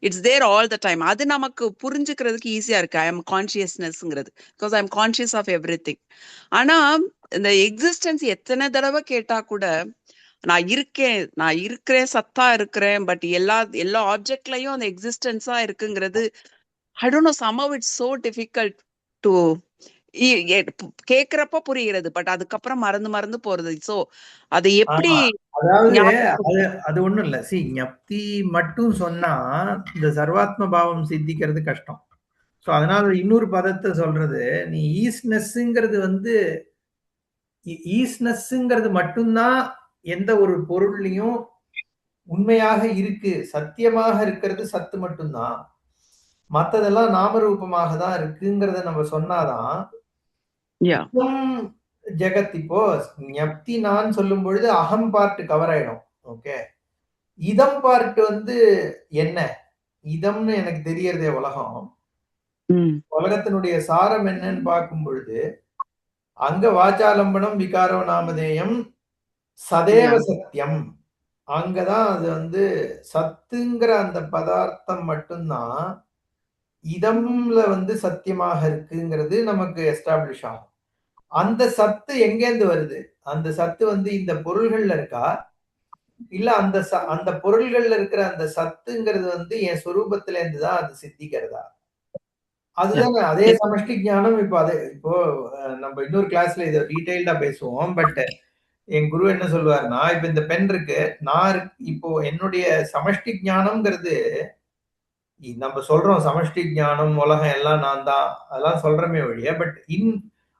it's there all the time. அது நமக்கு புரிஞ்சுக்கிறதுக்கு ஈஸியா இருக்கு. I am consciousness-ங்கிறது because I am conscious of everything. ஆனா இந்த existence எத்தனை தடவை கேட்டா கூட நான் இருக்கிறேன் சத்தா இருக்கிறேன் பட் எல்லா ஆப்ஜெக்ட்லயும் அந்த எக்ஸிஸ்டன்ஸா இருக்குங்கிறது I don't know, somehow it's so difficult to கேக்குறப்ப புரிகிறது பட் அதுக்கப்புறம் மறந்து போறது. சோ அது எப்படி? அதாவது அது ஒண்ணும் இல்ல. சி ஞப்தி மட்டும் சொன்னா இந்த சர்வாத்ம பாவம் சித்திக்கிறது கஷ்டம். சோ அதனால இன்னொரு பதத்தை சொல்றது, நீ ஈஸ்னஸ்ங்கிறது வந்து ஈஸ்னஸ்ங்கிறது மட்டும்தான் எந்த ஒரு பொருள்லையும் உண்மையாக இருக்கு, சத்தியமாக இருக்கிறது சத்து மட்டும்தான். மத்ததெல்லாம் நாமரூபமாக தான் இருக்குங்கிறத நம்ம சொன்னாதான் ஜெகத். இப்போ ஞப்தி நான் சொல்லும் பொழுது அகம் பார்ட் கவர் ஆயிடும். ஓகே, இதம் பார்ட் வந்து என்ன இதம்னு எனக்கு தெரியறதே உலகம். உலகத்தினுடைய சாரம் என்னன்னு பார்க்கும் பொழுது அங்க வாச்சாலம்பனம் விகாரோ நாமதேயம் சதேவ சத்தியம். அங்கதான் அது வந்து சத்துங்கிற அந்த பதார்த்தம் மட்டும்தான் இதம்ல வந்து சத்தியமாக இருக்குங்கிறது நமக்கு எஸ்டாப்ளிஷ் ஆகும். அந்த சத்து எங்கேருந்து வருது? அந்த சத்து வந்து இந்த பொருள்கள்ல இருக்கா, இல்ல அந்த பொருள்கள்ல இருக்கிற அந்த சத்துங்கிறது வந்து என் சொரூபத்துல இருந்து தான் அது சித்திக்கிறதா? அதுதாங்க அதே சமஷ்டி ஞானம். இப்போ நம்ம இன்னொரு கிளாஸ்ல இதை டீடைல்டா பேசுவோம். பட் என் குரு என்ன சொல்லுவாருன்னா, இப்ப இந்த பென் இருக்கு, நான் இப்போ என்னுடைய சமஷ்டி ஞானம்ங்கிறது நம்ம சொல்றோம் சமஷ்டி ஞானம், உலகம் எல்லாம் நான் தான், அதெல்லாம் சொல்றமே ஒழிய, பட்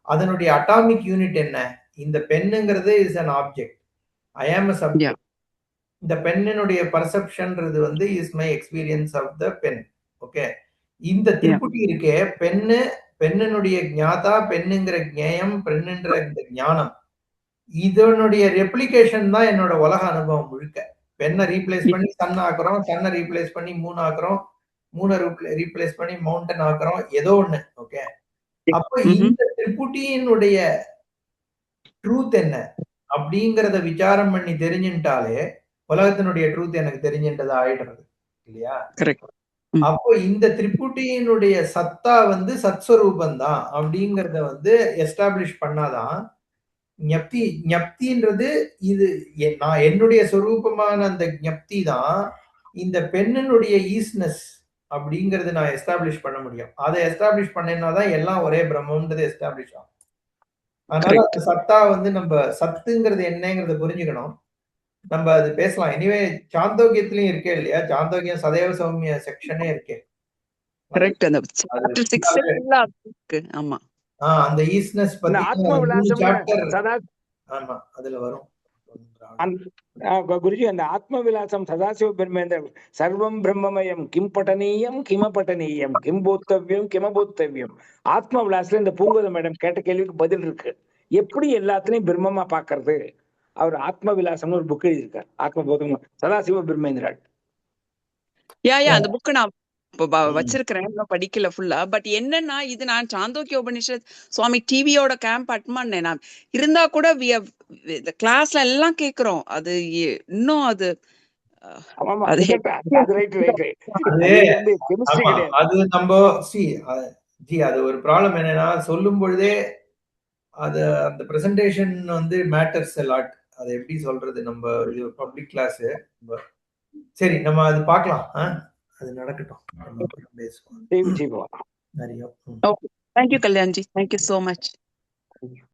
அதனுடைய அட்டாமிக் யூனிட் என்ன? இந்த பெண்ணுங்கிறது is an object, I am a யா subject. இந்த பெண்ணினுடைய பர்செப்ஷன்ன்றது வந்து is my experience of the pen. Okay, இந்த யா திருப்புட்டி இருக்கே, பெண்ணினுடைய ஞாதா, பெண்ணுங்கிற ஞேயம், பெண்ணுன்ற இந்த ஞானம், இதனுடைய ரெப்ளிகேஷன் தான் என்னோட உலக அனுபவம் முழுக்க. பெண்ணை ரீப்ளேஸ் பண்ணி சன் ஆக்குறோம், சன்னை ரீப்ளேஸ் பண்ணி மூன் ஆக்குறோம், மூணை ரீப்ளேஸ் பண்ணி மவுண்டன் ஆக்குறோம், ஏதோ ஒண்ணு. ஓகே, அப்போ இந்த திரிபுட்டியினுடைய ட்ரூத் என்ன அப்படிங்கறத விசாரம் பண்ணி தெரிஞ்சுட்டாலே உலகத்தினுடைய ட்ரூத் எனக்கு தெரிஞ்சுட்டதா ஆயிடுறது இல்லையா? கரெக்ட். அப்போ இந்த திரிபுட்டியினுடைய சத்தா வந்து சத்ஸ்வரூபம் தான் அப்படிங்கறத வந்து எஸ்டாப்ளிஷ் பண்ணாதான் ஞப்தின்றது இது நான் என்னுடைய சொரூபமான அந்த ஞப்தி தான் இந்த பெண்ணினுடைய ஈஸ்னஸ் அப்படிங்கறது நான் எஸ்டாப்ளிஷ் பண்ண முடியும். அதை எஸ்டாப்ளிஷ் பண்ணேன்னா தான் எல்லாம் ஒரே பிரம்மன்றது எஸ்டாப்ளிஷ் ஆகும். அதனால அந்த சத்தா வந்து நம்ம சத்துங்கிறது என்னங்கிறத புரிஞ்சுக்கணும். நம்ம அது பேசலாம். எனிவே சாந்தோக்கியத்திலயும் இருக்கே இல்லையா, சாந்தோக்கியம் சதேவ சௌமிய செக்ஷனே இருக்கே. கரெக்ட். அந்த சாப்டர் 6 ஃபுல்லா இருக்கு. ஆமா, அந்த ஈஸ்னஸ் பத்தி ஆத்ம விலாசம் சாப்டர், சதா ஆமா அதுல வரும். குருஜி, அந்த ஆத்ம விலாசம் சதாசிவ பிரம்மேந்திர சர்வம் பிரம்மமயம் கிம் பட்டனீயம் கிமபட்டனீயம் கிம் போத்தவ்யம் கிமபோத்தவ்யம். ஆத்ம விலாசத்துல இந்த பூங்கோத மேடம் கேட்ட கேள்விக்கு பதில் இருக்கு. எப்படி எல்லாத்துலயும் பிரம்மமா பாக்குறது? அவர் ஆத்ம விலாசம்னு ஒரு புக் எழுதியிருக்கார், ஆத்ம போதம் சதாசிவ பிரம்மேந்திராட். அந்த புக் நான் வச்சிருக்கிறேன், இன்னும் படிக்கல ஃபுல்லா. பட் என்னன்னா, இது நான் சாந்தோக்கிய உபனிஷத் சுவாமி டிவியோட கேம்ப் அட்டன் பண்ணேன். நான் இருந்தா கூட கிளாஸ்ல எல்லாம் கேக்குறோம். அது இன்னும் அது அது நம்ம அது ஒரு ப்ராப்ளம் என்னன்னா, சொல்லும் பொழுதே அது அந்த பிரசன்டேஷன் வந்து மேட்டர்ஸ் a lot. அதை எப்படி சொல்றது, நம்ம இது பப்ளிக் கிளாஸ். சரி, நம்ம அது பார்க்கலாம். அது நடக்கட்டும், நம்ம பேசுவோம் நிறைய. Thank you Kalyanji, thank you so much.